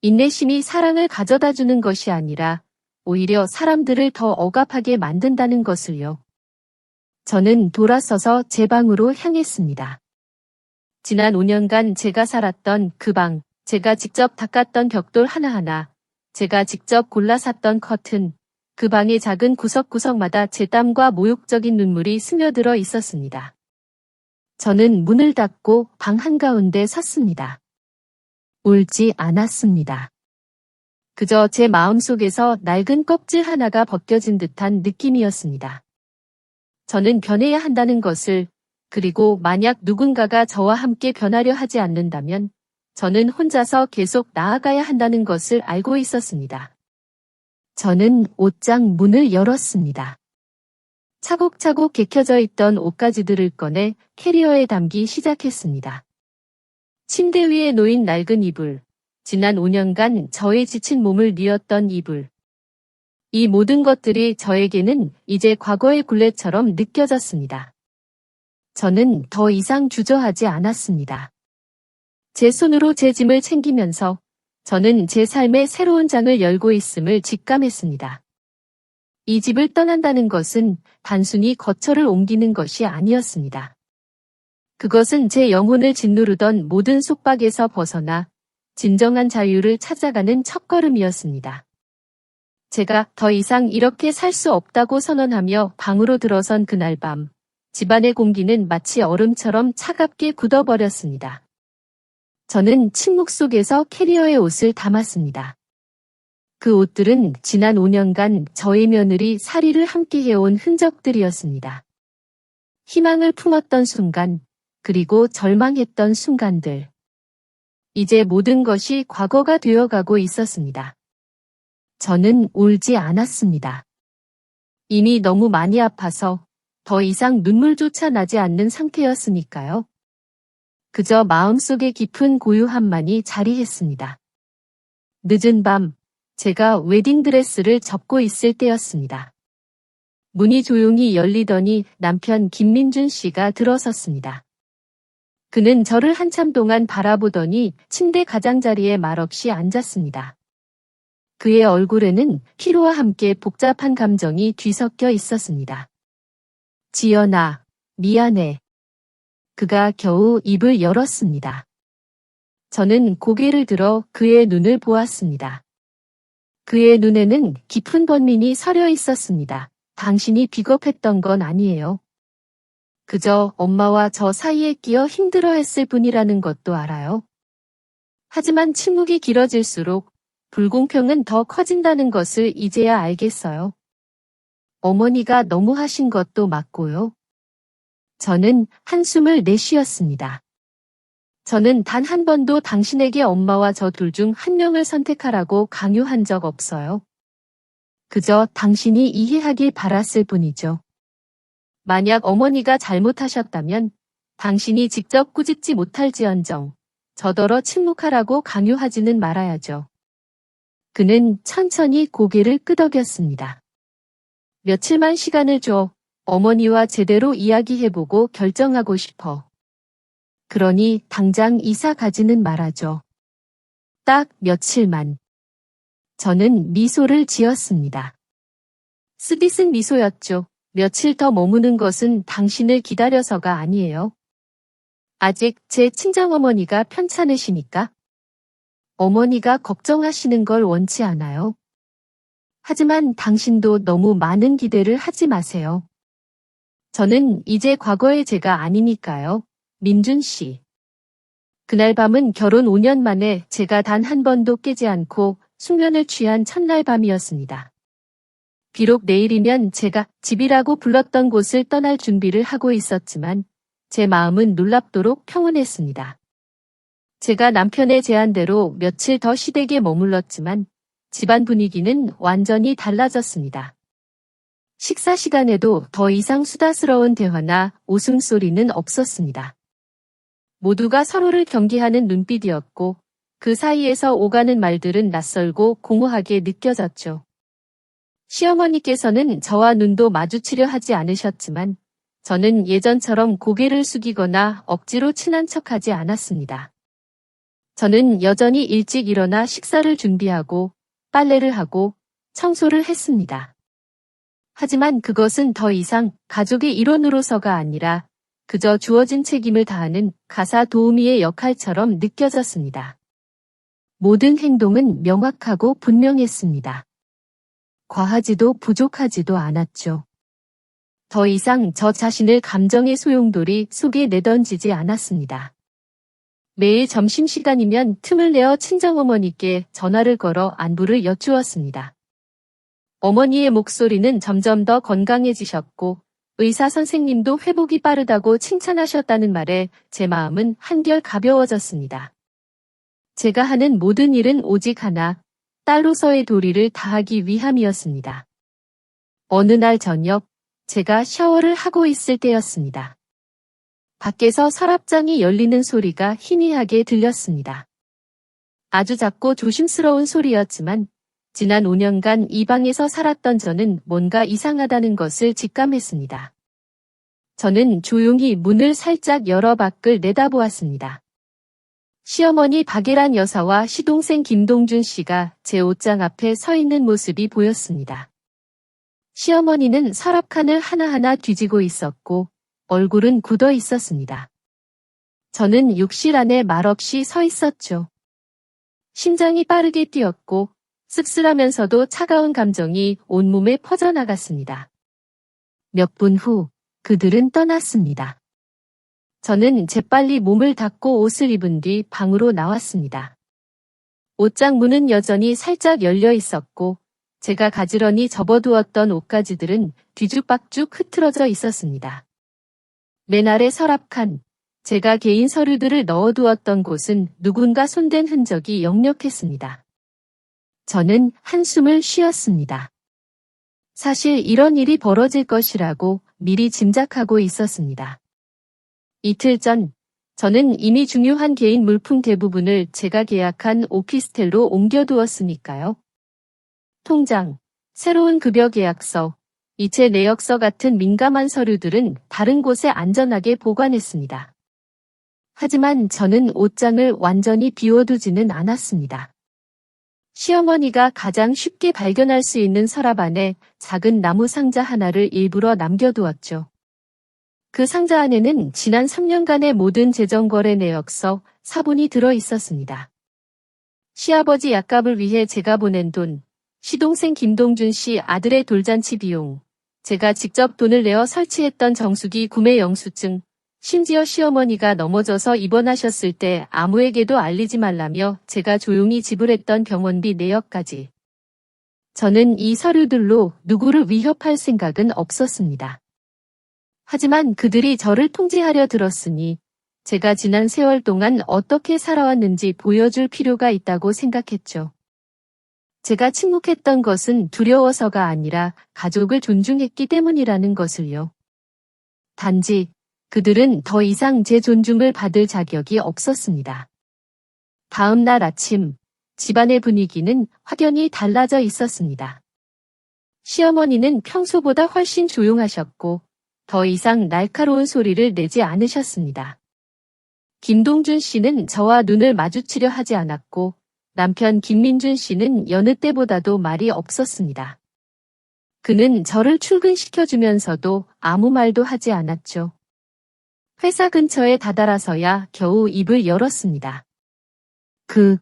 인내심이 사랑을 가져다주는 것이 아니라 오히려 사람들을 더 억압하게 만든다는 것을요. 저는 돌아서서 제 방으로 향했습니다. 지난 5년간 제가 살았던 그 방, 제가 직접 닦았던 벽돌 하나하나, 제가 직접 골라 샀던 커튼, 그 방의 작은 구석구석마다 제 땀과 모욕적인 눈물이 스며들어 있었습니다. 저는 문을 닫고 방 한가운데 섰습니다. 울지 않았습니다. 그저 제 마음속에서 낡은 껍질 하나가 벗겨진 듯한 느낌이었습니다. 저는 변해야 한다는 것을, 그리고 만약 누군가가 저와 함께 변하려 하지 않는다면 저는 혼자서 계속 나아가야 한다는 것을 알고 있었습니다. 저는 옷장 문을 열었습니다. 차곡차곡 개켜져 있던 옷가지들을 꺼내 캐리어에 담기 시작했습니다. 침대 위에 놓인 낡은 이불, 지난 5년간 저의 지친 몸을 뉘었던 이불. 이 모든 것들이 저에게는 이제 과거의 굴레처럼 느껴졌습니다. 저는 더 이상 주저하지 않았습니다. 제 손으로 제 짐을 챙기면서 저는 제 삶의 새로운 장을 열고 있음을 직감했습니다. 이 집을 떠난다는 것은 단순히 거처를 옮기는 것이 아니었습니다. 그것은 제 영혼을 짓누르던 모든 속박에서 벗어나 진정한 자유를 찾아가는 첫걸음이었습니다. 제가 더 이상 이렇게 살 수 없다고 선언하며 방으로 들어선 그날 밤, 집안의 공기는 마치 얼음처럼 차갑게 굳어버렸습니다. 저는 침묵 속에서 캐리어에 옷을 담았습니다. 그 옷들은 지난 5년간 저희 며느리 사리를 함께 해온 흔적들이었습니다. 희망을 품었던 순간, 그리고 절망했던 순간들. 이제 모든 것이 과거가 되어가고 있었습니다. 저는 울지 않았습니다. 이미 너무 많이 아파서 더 이상 눈물조차 나지 않는 상태였으니까요. 그저 마음속의 깊은 고요함만이 자리했습니다. 늦은 밤, 제가 웨딩드레스를 접고 있을 때였습니다. 문이 조용히 열리더니 남편 김민준 씨가 들어섰습니다. 그는 저를 한참 동안 바라보더니 침대 가장자리에 말없이 앉았습니다. 그의 얼굴에는 피로와 함께 복잡한 감정이 뒤섞여 있었습니다. 지연아, 미안해. 그가 겨우 입을 열었습니다. 저는 고개를 들어 그의 눈을 보았습니다. 그의 눈에는 깊은 번민이 서려 있었습니다. 당신이 비겁했던 건 아니에요. 그저 엄마와 저 사이에 끼어 힘들어했을 뿐이라는 것도 알아요. 하지만 침묵이 길어질수록 불공평은 더 커진다는 것을 이제야 알겠어요. 어머니가 너무 하신 것도 맞고요. 저는 한숨을 내쉬었습니다. 저는 단 한 번도 당신에게 엄마와 저 둘 중 한 명을 선택하라고 강요한 적 없어요. 그저 당신이 이해하길 바랐을 뿐이죠. 만약 어머니가 잘못하셨다면 당신이 직접 꾸짖지 못할지언정 저더러 침묵하라고 강요하지는 말아야죠. 그는 천천히 고개를 끄덕였습니다. 며칠만 시간을 줘. 어머니와 제대로 이야기해보고 결정하고 싶어. 그러니 당장 이사 가지는 말아줘. 딱 며칠만. 저는 미소를 지었습니다. 스빗은 미소였죠. 며칠 더 머무는 것은 당신을 기다려서가 아니에요. 아직 제 친정어머니가 편찮으시니까. 어머니가 걱정하시는 걸 원치 않아요. 하지만 당신도 너무 많은 기대를 하지 마세요. 저는 이제 과거의 제가 아니니까요. 민준 씨. 그날 밤은 결혼 5년 만에 제가 단 한 번도 깨지 않고 숙면을 취한 첫날 밤이었습니다. 비록 내일이면 제가 집이라고 불렀던 곳을 떠날 준비를 하고 있었지만 제 마음은 놀랍도록 평온했습니다. 제가 남편의 제안대로 며칠 더 시댁에 머물렀지만 집안 분위기는 완전히 달라졌습니다. 식사 시간에도 더 이상 수다스러운 대화나 웃음소리는 없었습니다. 모두가 서로를 경계하는 눈빛이었고 그 사이에서 오가는 말들은 낯설고 공허하게 느껴졌죠. 시어머니께서는 저와 눈도 마주치려 하지 않으셨지만 저는 예전처럼 고개를 숙이거나 억지로 친한 척하지 않았습니다. 저는 여전히 일찍 일어나 식사를 준비하고 빨래를 하고 청소를 했습니다. 하지만 그것은 더 이상 가족의 일원으로서가 아니라 그저 주어진 책임을 다하는 가사 도우미의 역할처럼 느껴졌습니다. 모든 행동은 명확하고 분명했습니다. 과하지도 부족하지도 않았죠. 더 이상 저 자신을 감정의 소용돌이 속에 내던지지 않았습니다. 매일 점심시간이면 틈을 내어 친정어머니께 전화를 걸어 안부를 여쭈었습니다. 어머니의 목소리는 점점 더 건강해지셨고 의사 선생님도 회복이 빠르다고 칭찬하셨다는 말에 제 마음은 한결 가벼워졌습니다. 제가 하는 모든 일은 오직 하나, 딸로서의 도리를 다하기 위함이었습니다. 어느 날 저녁, 제가 샤워를 하고 있을 때였습니다. 밖에서 서랍장이 열리는 소리가 희미하게 들렸습니다. 아주 작고 조심스러운 소리였지만 지난 5년간 이 방에서 살았던 저는 뭔가 이상하다는 것을 직감했습니다. 저는 조용히 문을 살짝 열어 밖을 내다보았습니다. 시어머니 박예란 여사와 시동생 김동준 씨가 제 옷장 앞에 서 있는 모습이 보였습니다. 시어머니는 서랍칸을 하나하나 뒤지고 있었고 얼굴은 굳어 있었습니다. 저는 욕실 안에 말없이 서 있었죠. 심장이 빠르게 뛰었고 씁쓸하면서도 차가운 감정이 온몸에 퍼져나갔습니다. 몇 분 후 그들은 떠났습니다. 저는 재빨리 몸을 닦고 옷을 입은 뒤 방으로 나왔습니다. 옷장 문은 여전히 살짝 열려 있었고 제가 가지런히 접어두었던 옷가지들은 뒤죽박죽 흐트러져 있었습니다. 맨 아래 서랍 칸, 제가 개인 서류들을 넣어두었던 곳은 누군가 손댄 흔적이 역력했습니다. 저는 한숨을 쉬었습니다. 사실 이런 일이 벌어질 것이라고 미리 짐작하고 있었습니다. 이틀 전, 저는 이미 중요한 개인 물품 대부분을 제가 계약한 오피스텔로 옮겨두었으니까요. 통장, 새로운 급여 계약서, 이체 내역서 같은 민감한 서류들은 다른 곳에 안전하게 보관했습니다. 하지만 저는 옷장을 완전히 비워두지는 않았습니다. 시어머니가 가장 쉽게 발견할 수 있는 서랍 안에 작은 나무 상자 하나를 일부러 남겨두었죠. 그 상자 안에는 지난 3년간의 모든 재정거래 내역서, 사본이 들어 있었습니다. 시아버지 약값을 위해 제가 보낸 돈, 시동생 김동준 씨 아들의 돌잔치 비용, 제가 직접 돈을 내어 설치했던 정수기 구매 영수증, 심지어 시어머니가 넘어져서 입원하셨을 때 아무에게도 알리지 말라며 제가 조용히 지불했던 병원비 내역까지. 저는 이 서류들로 누구를 위협할 생각은 없었습니다. 하지만 그들이 저를 통제하려 들었으니 제가 지난 세월 동안 어떻게 살아왔는지 보여줄 필요가 있다고 생각했죠. 제가 침묵했던 것은 두려워서가 아니라 가족을 존중했기 때문이라는 것을요. 단지 그들은 더 이상 제 존중을 받을 자격이 없었습니다. 다음 날 아침, 집안의 분위기는 확연히 달라져 있었습니다. 시어머니는 평소보다 훨씬 조용하셨고 더 이상 날카로운 소리를 내지 않으셨습니다. 김동준 씨는 저와 눈을 마주치려 하지 않았고 남편 김민준 씨는 여느 때보다도 말이 없었습니다. 그는 저를 출근시켜주면서도 아무 말도 하지 않았죠. 회사 근처에 다다라서야 겨우 입을 열었습니다. 그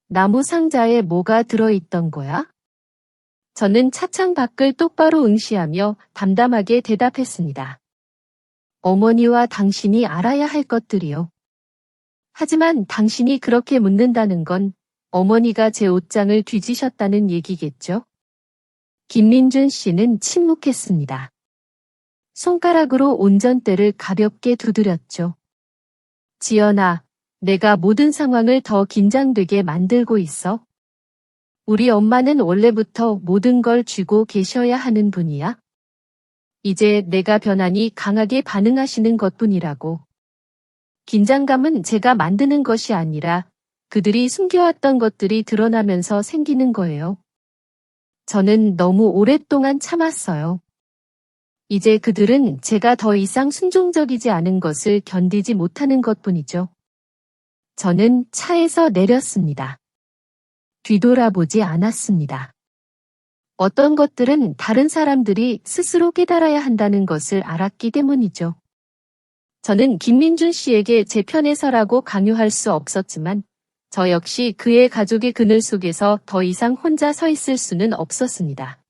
나무 상자에 뭐가 들어있던 거야? 저는 차창 밖을 똑바로 응시하며 담담하게 대답했습니다. 어머니와 당신이 알아야 할 것들이요. 하지만 당신이 그렇게 묻는다는 건 어머니가 제 옷장을 뒤지셨다는 얘기겠죠? 김민준 씨는 침묵했습니다. 손가락으로 운전대를 가볍게 두드렸죠. 지연아, 내가 모든 상황을 더 긴장되게 만들고 있어. 우리 엄마는 원래부터 모든 걸 쥐고 계셔야 하는 분이야. 이제 내가 변하니 강하게 반응하시는 것뿐이라고. 긴장감은 제가 만드는 것이 아니라 그들이 숨겨왔던 것들이 드러나면서 생기는 거예요. 저는 너무 오랫동안 참았어요. 이제 그들은 제가 더 이상 순종적이지 않은 것을 견디지 못하는 것뿐이죠. 저는 차에서 내렸습니다. 뒤돌아보지 않았습니다. 어떤 것들은 다른 사람들이 스스로 깨달아야 한다는 것을 알았기 때문이죠. 저는 김민준 씨에게 제 편에 서라고 강요할 수 없었지만 저 역시 그의 가족의 그늘 속에서 더 이상 혼자 서 있을 수는 없었습니다.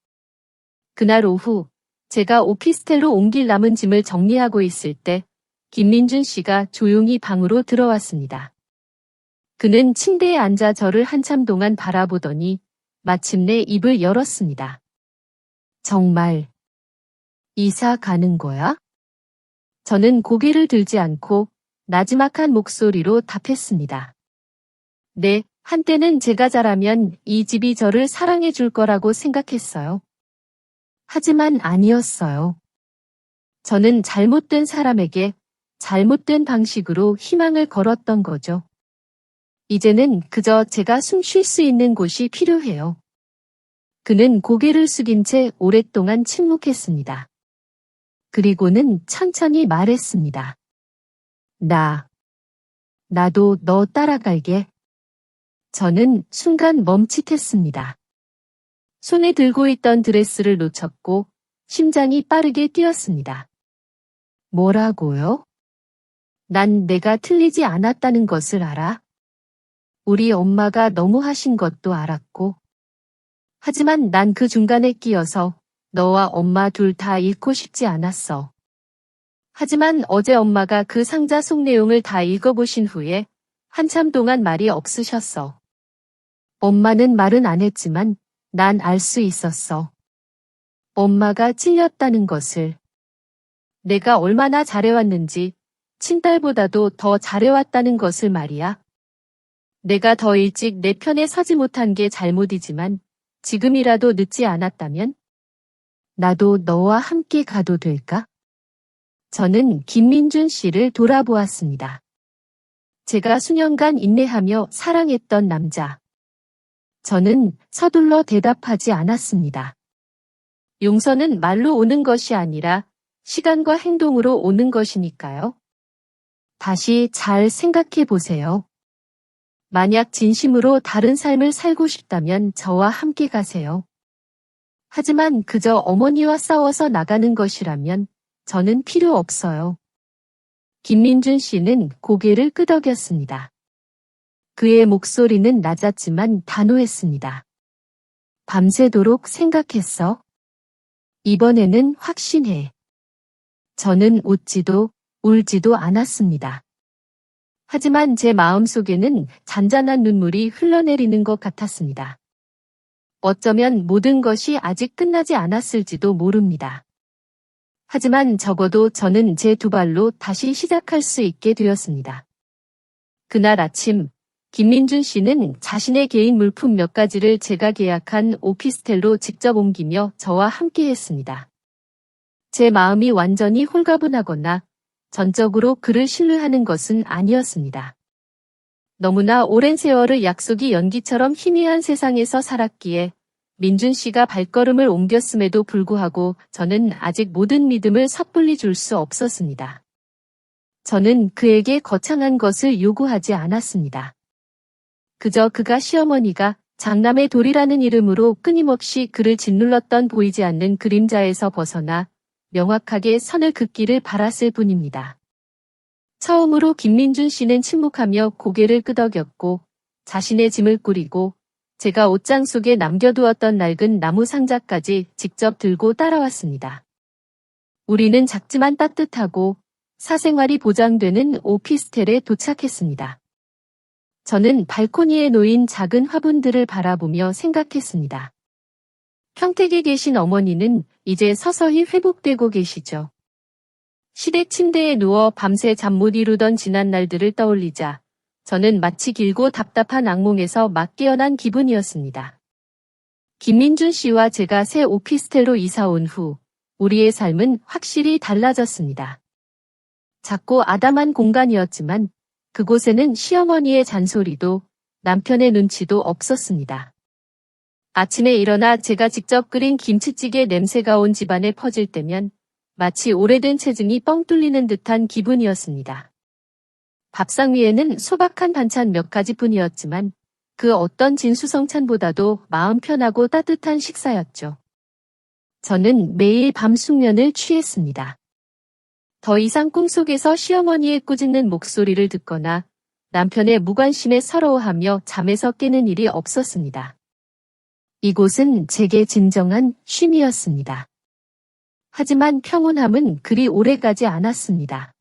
그날 오후 제가 오피스텔로 옮길 남은 짐을 정리하고 있을 때 김민준 씨가 조용히 방으로 들어왔습니다. 그는 침대에 앉아 저를 한참 동안 바라보더니 마침내 입을 열었습니다. 정말 이사 가는 거야? 저는 고개를 들지 않고 나지막한 목소리로 답했습니다. 네, 한때는 제가 잘하면 이 집이 저를 사랑해 줄 거라고 생각했어요. 하지만 아니었어요. 저는 잘못된 사람에게 잘못된 방식으로 희망을 걸었던 거죠. 이제는 그저 제가 숨 쉴 수 있는 곳이 필요해요. 그는 고개를 숙인 채 오랫동안 침묵했습니다. 그리고는 천천히 말했습니다. 나도 너 따라갈게. 저는 순간 멈칫했습니다. 손에 들고 있던 드레스를 놓쳤고 심장이 빠르게 뛰었습니다. 뭐라고요? 난 내가 틀리지 않았다는 것을 알아. 우리 엄마가 너무 하신 것도 알았고. 하지만 난 그 중간에 끼어서 너와 엄마 둘 다 잃고 싶지 않았어. 하지만 어제 엄마가 그 상자 속 내용을 다 읽어보신 후에 한참 동안 말이 없으셨어. 엄마는 말은 안 했지만 난 알 수 있었어. 엄마가 찔렸다는 것을. 내가 얼마나 잘해왔는지 친딸보다도 더 잘해왔다는 것을 말이야. 내가 더 일찍 내 편에 서지 못한 게 잘못이지만 지금이라도 늦지 않았다면 나도 너와 함께 가도 될까? 저는 김민준 씨를 돌아보았습니다. 제가 수년간 인내하며 사랑했던 남자. 저는 서둘러 대답하지 않았습니다. 용서는 말로 오는 것이 아니라 시간과 행동으로 오는 것이니까요. 다시 잘 생각해 보세요. 만약 진심으로 다른 삶을 살고 싶다면 저와 함께 가세요. 하지만 그저 어머니와 싸워서 나가는 것이라면 저는 필요 없어요. 김민준 씨는 고개를 끄덕였습니다. 그의 목소리는 낮았지만 단호했습니다. 밤새도록 생각했어. 이번에는 확신해. 저는 웃지도 울지도 않았습니다. 하지만 제 마음속에는 잔잔한 눈물이 흘러내리는 것 같았습니다. 어쩌면 모든 것이 아직 끝나지 않았을지도 모릅니다. 하지만 적어도 저는 제 두 발로 다시 시작할 수 있게 되었습니다. 그날 아침, 김민준 씨는 자신의 개인 물품 몇 가지를 제가 계약한 오피스텔로 직접 옮기며 저와 함께 했습니다. 제 마음이 완전히 홀가분하거나 전적으로 그를 신뢰하는 것은 아니었습니다. 너무나 오랜 세월의 약속이 연기처럼 희미한 세상에서 살았기에 민준 씨가 발걸음을 옮겼음에도 불구하고 저는 아직 모든 믿음을 섣불리 줄 수 없었습니다. 저는 그에게 거창한 것을 요구하지 않았습니다. 그저 그가 시어머니가 장남의 돌이라는 이름으로 끊임없이 그를 짓눌렀던 보이지 않는 그림자에서 벗어나 명확하게 선을 긋기를 바랐을 뿐입니다. 처음으로 김민준 씨는 침묵하며 고개를 끄덕였고 자신의 짐을 꾸리고 제가 옷장 속에 남겨두었던 낡은 나무 상자까지 직접 들고 따라왔습니다. 우리는 작지만 따뜻하고 사생활이 보장되는 오피스텔에 도착했습니다. 저는 발코니에 놓인 작은 화분들을 바라보며 생각했습니다. 평택에 계신 어머니는 이제 서서히 회복되고 계시죠. 시댁 침대에 누워 밤새 잠 못 이루던 지난 날들을 떠올리자 저는 마치 길고 답답한 악몽에서 막 깨어난 기분이었습니다. 김민준 씨와 제가 새 오피스텔로 이사 온 후 우리의 삶은 확실히 달라졌습니다. 작고 아담한 공간이었지만 그곳에는 시어머니의 잔소리도 남편의 눈치도 없었습니다. 아침에 일어나 제가 직접 끓인 김치찌개 냄새가 온 집안에 퍼질 때면 마치 오래된 체증이 뻥 뚫리는 듯한 기분이었습니다. 밥상 위에는 소박한 반찬 몇 가지뿐이었지만 그 어떤 진수성찬보다도 마음 편하고 따뜻한 식사였죠. 저는 매일 밤 숙면을 취했습니다. 더 이상 꿈속에서 시어머니의 꾸짖는 목소리를 듣거나 남편의 무관심에 서러워하며 잠에서 깨는 일이 없었습니다. 이곳은 제게 진정한 쉼이었습니다. 하지만 평온함은 그리 오래가지 않았습니다.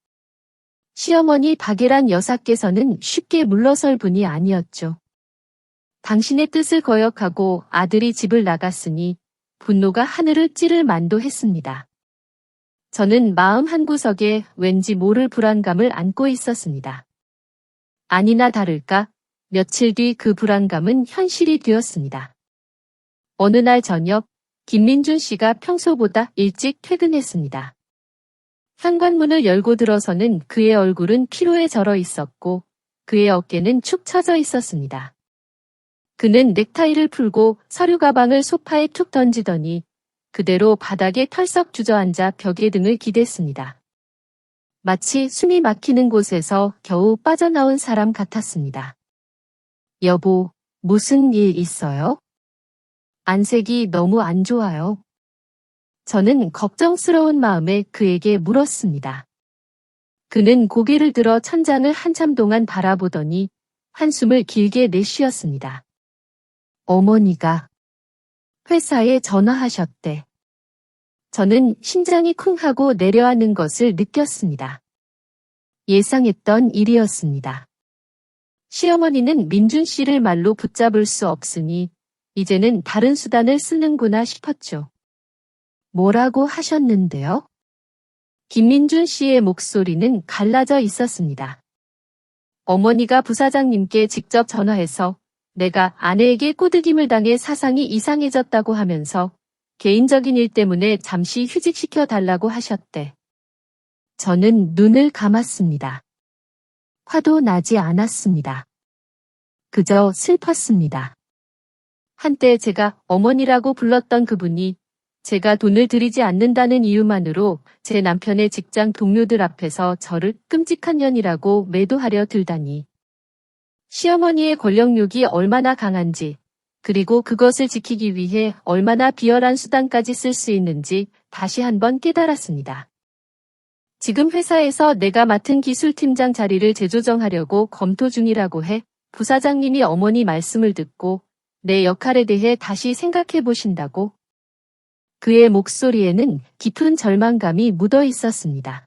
시어머니 박예란 여사께서는 쉽게 물러설 분이 아니었죠. 당신의 뜻을 거역하고 아들이 집을 나갔으니 분노가 하늘을 찌를 만도 했습니다. 저는 마음 한구석에 왠지 모를 불안감을 안고 있었습니다. 아니나 다를까 며칠 뒤 그 불안감은 현실이 되었습니다. 어느 날 저녁 김민준 씨가 평소보다 일찍 퇴근했습니다. 현관문을 열고 들어서는 그의 얼굴은 피로에 절어 있었고 그의 어깨는 축 처져 있었습니다. 그는 넥타이를 풀고 서류 가방을 소파에 툭 던지더니 그대로 바닥에 털썩 주저앉아 벽에 등을 기댔습니다. 마치 숨이 막히는 곳에서 겨우 빠져나온 사람 같았습니다. 여보, 무슨 일 있어요? 안색이 너무 안 좋아요. 저는 걱정스러운 마음에 그에게 물었습니다. 그는 고개를 들어 천장을 한참 동안 바라보더니 한숨을 길게 내쉬었습니다. 어머니가 회사에 전화하셨대. 저는 심장이 쿵 하고 내려앉는 것을 느꼈습니다. 예상했던 일이었습니다. 시어머니는 민준 씨를 말로 붙잡을 수 없으니 이제는 다른 수단을 쓰는구나 싶었죠. 뭐라고 하셨는데요? 김민준 씨의 목소리는 갈라져 있었습니다. 어머니가 부사장님께 직접 전화해서 내가 아내에게 꼬드김을 당해 사상이 이상해졌다고 하면서 개인적인 일 때문에 잠시 휴직시켜 달라고 하셨대. 저는 눈을 감았습니다. 화도 나지 않았습니다. 그저 슬펐습니다. 한때 제가 어머니라고 불렀던 그분이 제가 돈을 들이지 않는다는 이유만으로 제 남편의 직장 동료들 앞에서 저를 끔찍한 년이라고 매도하려 들다니. 시어머니의 권력욕이 얼마나 강한지, 그리고 그것을 지키기 위해 얼마나 비열한 수단까지 쓸 수 있는지 다시 한번 깨달았습니다. 지금 회사에서 내가 맡은 기술팀장 자리를 재조정하려고 검토 중이라고 해 부사장님이 어머니 말씀을 듣고 내 역할에 대해 다시 생각해 보신다고. 그의 목소리에는 깊은 절망감이 묻어 있었습니다.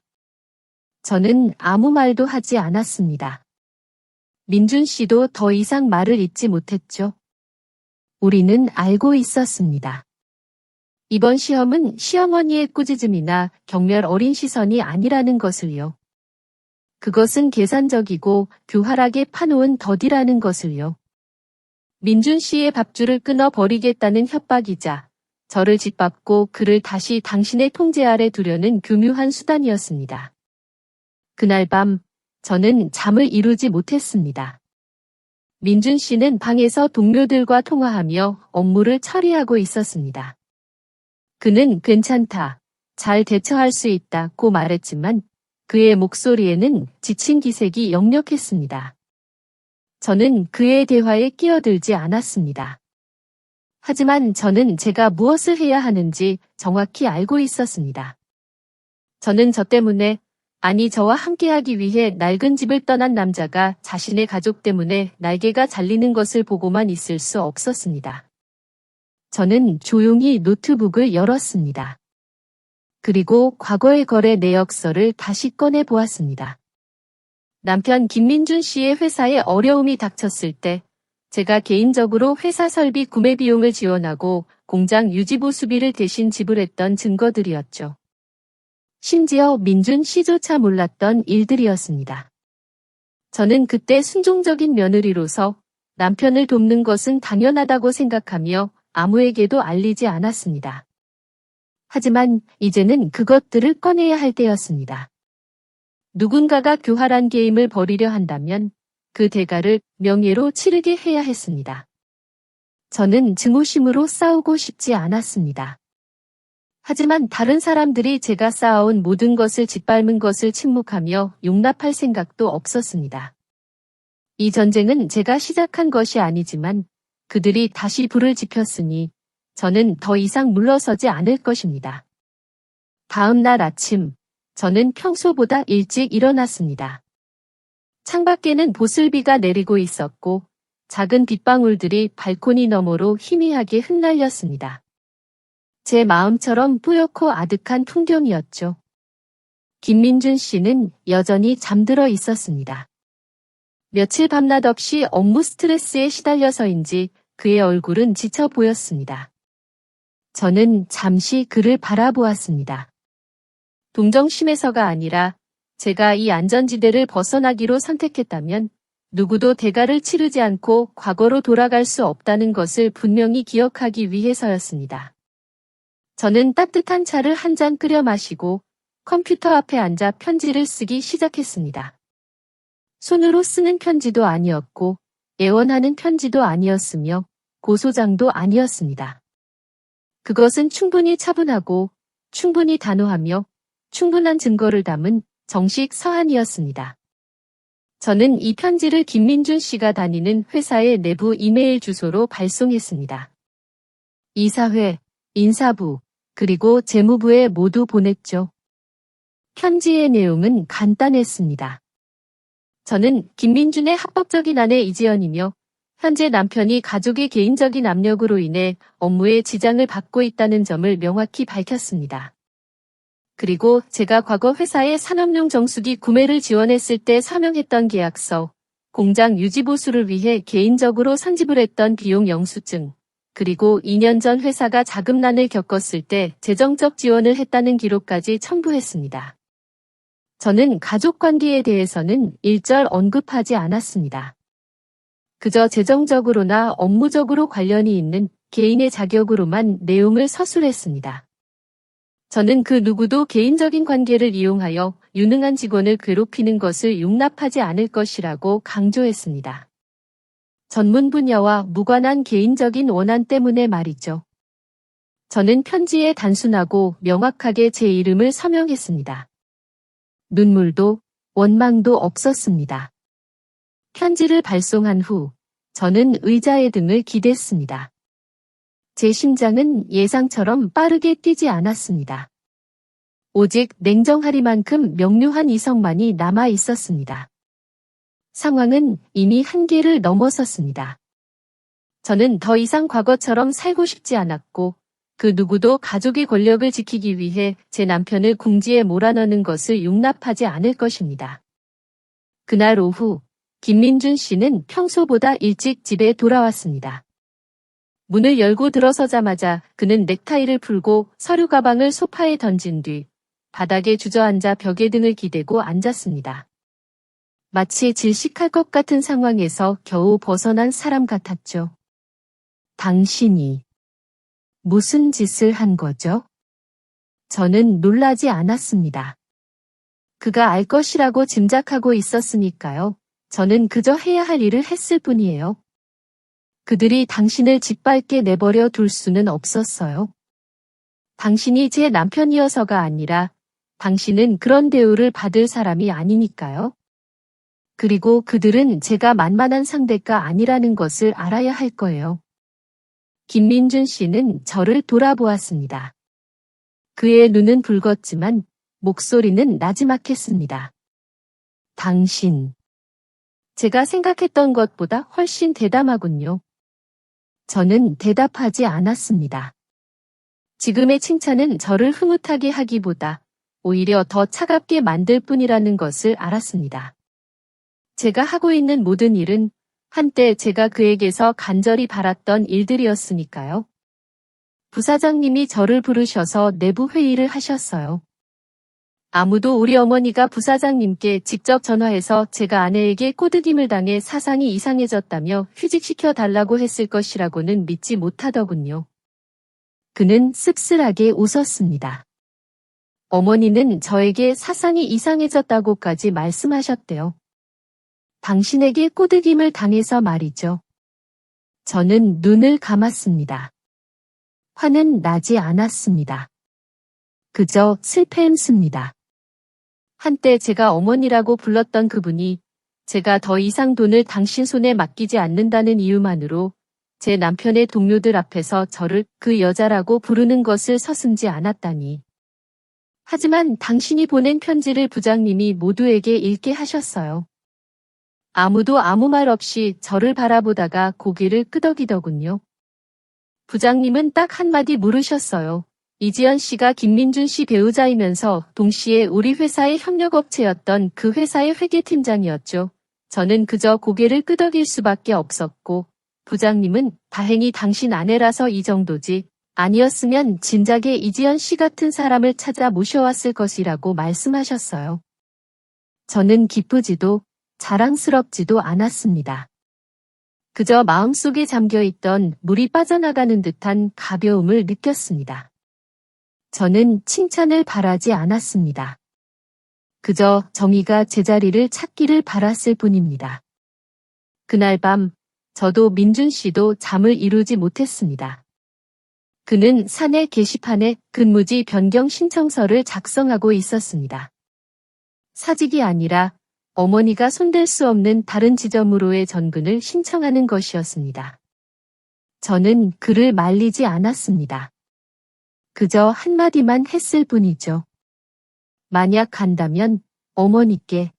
저는 아무 말도 하지 않았습니다. 민준 씨도 더 이상 말을 잇지 못했죠. 우리는 알고 있었습니다. 이번 시험은 시어머니의 꾸짖음이나 경멸 어린 시선이 아니라는 것을요. 그것은 계산적이고 교활하게 파놓은 덫이라는 것을요. 민준 씨의 밥줄을 끊어 버리겠다는 협박이자 저를 짓밟고 그를 다시 당신의 통제 아래 두려는 교묘한 수단이었습니다. 그날 밤 저는 잠을 이루지 못했습니다. 민준 씨는 방에서 동료들과 통화하며 업무를 처리하고 있었습니다. 그는 괜찮다, 잘 대처할 수 있다고 말했지만 그의 목소리에는 지친 기색이 역력했습니다. 저는 그의 대화에 끼어들지 않았습니다. 하지만 저는 제가 무엇을 해야 하는지 정확히 알고 있었습니다. 저는 저 때문에, 아니 저와 함께하기 위해 낡은 집을 떠난 남자가 자신의 가족 때문에 날개가 잘리는 것을 보고만 있을 수 없었습니다. 저는 조용히 노트북을 열었습니다. 그리고 과거의 거래 내역서를 다시 꺼내 보았습니다. 남편 김민준 씨의 회사에 어려움이 닥쳤을 때 제가 개인적으로 회사 설비 구매 비용을 지원하고 공장 유지보 수비를 대신 지불했던 증거들이었죠. 심지어 민준 씨조차 몰랐던 일들이었습니다. 저는 그때 순종적인 며느리로서 남편을 돕는 것은 당연하다고 생각하며 아무에게도 알리지 않았습니다. 하지만 이제는 그것들을 꺼내야 할 때였습니다. 누군가가 교활한 게임을 벌이려 한다면 그 대가를 명예로 치르게 해야 했습니다. 저는 증오심으로 싸우고 싶지 않았습니다. 하지만 다른 사람들이 제가 쌓아온 모든 것을 짓밟은 것을 침묵하며 용납할 생각도 없었습니다. 이 전쟁은 제가 시작한 것이 아니지만 그들이 다시 불을 지폈으니 저는 더 이상 물러서지 않을 것입니다. 다음 날 아침, 저는 평소보다 일찍 일어났습니다. 창밖에는 보슬비가 내리고 있었고 작은 빗방울들이 발코니 너머로 희미하게 흩날렸습니다. 제 마음처럼 뿌옇고 아득한 풍경이었죠. 김민준 씨는 여전히 잠들어 있었습니다. 며칠 밤낮 없이 업무 스트레스에 시달려서인지 그의 얼굴은 지쳐 보였습니다. 저는 잠시 그를 바라보았습니다. 동정심에서가 아니라 제가 이 안전지대를 벗어나기로 선택했다면 누구도 대가를 치르지 않고 과거로 돌아갈 수 없다는 것을 분명히 기억하기 위해서였습니다. 저는 따뜻한 차를 한 잔 끓여 마시고 컴퓨터 앞에 앉아 편지를 쓰기 시작했습니다. 손으로 쓰는 편지도 아니었고 애원하는 편지도 아니었으며 고소장도 아니었습니다. 그것은 충분히 차분하고 충분히 단호하며 충분한 증거를 담은 정식 서한이었습니다. 저는 이 편지를 김민준 씨가 다니는 회사의 내부 이메일 주소로 발송했습니다. 이사회, 인사부, 그리고 재무부에 모두 보냈죠. 편지의 내용은 간단했습니다. 저는 김민준의 합법적인 아내 이지연이며 현재 남편이 가족의 개인적인 압력으로 인해 업무에 지장을 받고 있다는 점을 명확히 밝혔습니다. 그리고 제가 과거 회사에 산업용 정수기 구매를 지원했을 때 서명했던 계약서, 공장 유지보수를 위해 개인적으로 선지불했던 비용 영수증, 그리고 2년 전 회사가 자금난을 겪었을 때 재정적 지원을 했다는 기록까지 첨부했습니다. 저는 가족관계에 대해서는 일절 언급하지 않았습니다. 그저 재정적으로나 업무적으로 관련이 있는 개인의 자격으로만 내용을 서술했습니다. 저는 그 누구도 개인적인 관계를 이용하여 유능한 직원을 괴롭히는 것을 용납하지 않을 것이라고 강조했습니다. 전문 분야와 무관한 개인적인 원한 때문에 말이죠. 저는 편지에 단순하고 명확하게 제 이름을 서명했습니다. 눈물도 원망도 없었습니다. 편지를 발송한 후 저는 의자의 등을 기댔습니다. 제 심장은 예상처럼 빠르게 뛰지 않았습니다. 오직 냉정하리만큼 명료한 이성만이 남아 있었습니다. 상황은 이미 한계를 넘어섰습니다. 저는 더 이상 과거처럼 살고 싶지 않았고 그 누구도 가족의 권력을 지키기 위해 제 남편을 궁지에 몰아넣는 것을 용납하지 않을 것입니다. 그날 오후 김민준 씨는 평소보다 일찍 집에 돌아왔습니다. 문을 열고 들어서자마자 그는 넥타이를 풀고 서류 가방을 소파에 던진 뒤 바닥에 주저앉아 벽에 등을 기대고 앉았습니다. 마치 질식할 것 같은 상황에서 겨우 벗어난 사람 같았죠. 당신이 무슨 짓을 한 거죠? 저는 놀라지 않았습니다. 그가 알 것이라고 짐작하고 있었으니까요. 저는 그저 해야 할 일을 했을 뿐이에요. 그들이 당신을 짓밟게 내버려 둘 수는 없었어요. 당신이 제 남편이어서가 아니라 당신은 그런 대우를 받을 사람이 아니니까요. 그리고 그들은 제가 만만한 상대가 아니라는 것을 알아야 할 거예요. 김민준 씨는 저를 돌아보았습니다. 그의 눈은 붉었지만 목소리는 나지막했습니다. 당신. 제가 생각했던 것보다 훨씬 대담하군요. 저는 대답하지 않았습니다. 지금의 칭찬은 저를 흐뭇하게 하기보다 오히려 더 차갑게 만들 뿐이라는 것을 알았습니다. 제가 하고 있는 모든 일은 한때 제가 그에게서 간절히 바랐던 일들이었으니까요. 부사장님이 저를 부르셔서 내부 회의를 하셨어요. 아무도 우리 어머니가 부사장님께 직접 전화해서 제가 아내에게 꼬드김을 당해 사상이 이상해졌다며 휴직시켜 달라고 했을 것이라고는 믿지 못하더군요. 그는 씁쓸하게 웃었습니다. 어머니는 저에게 사상이 이상해졌다고까지 말씀하셨대요. 당신에게 꼬드김을 당해서 말이죠. 저는 눈을 감았습니다. 화는 나지 않았습니다. 그저 슬픔습니다. 한때 제가 어머니라고 불렀던 그분이 제가 더 이상 돈을 당신 손에 맡기지 않는다는 이유만으로 제 남편의 동료들 앞에서 저를 그 여자라고 부르는 것을 서슴지 않았다니. 하지만 당신이 보낸 편지를 부장님이 모두에게 읽게 하셨어요. 아무도 아무 말 없이 저를 바라보다가 고개를 끄덕이더군요. 부장님은 딱 한마디 물으셨어요. 이지연 씨가 김민준 씨 배우자이면서 동시에 우리 회사의 협력업체였던 그 회사의 회계팀장이었죠. 저는 그저 고개를 끄덕일 수밖에 없었고 부장님은 다행히 당신 아내라서 이 정도지 아니었으면 진작에 이지연 씨 같은 사람을 찾아 모셔왔을 것이라고 말씀하셨어요. 저는 기쁘지도 자랑스럽지도 않았습니다. 그저 마음속에 잠겨있던 물이 빠져나가는 듯한 가벼움을 느꼈습니다. 저는 칭찬을 바라지 않았습니다. 그저 정의가 제자리를 찾기를 바랐을 뿐입니다. 그날 밤 저도 민준 씨도 잠을 이루지 못했습니다. 그는 사내 게시판에 근무지 변경 신청서를 작성하고 있었습니다. 사직이 아니라 어머니가 손댈 수 없는 다른 지점으로의 전근을 신청하는 것이었습니다. 저는 그를 말리지 않았습니다. 그저 한마디만 했을 뿐이죠. 만약 간다면 어머니께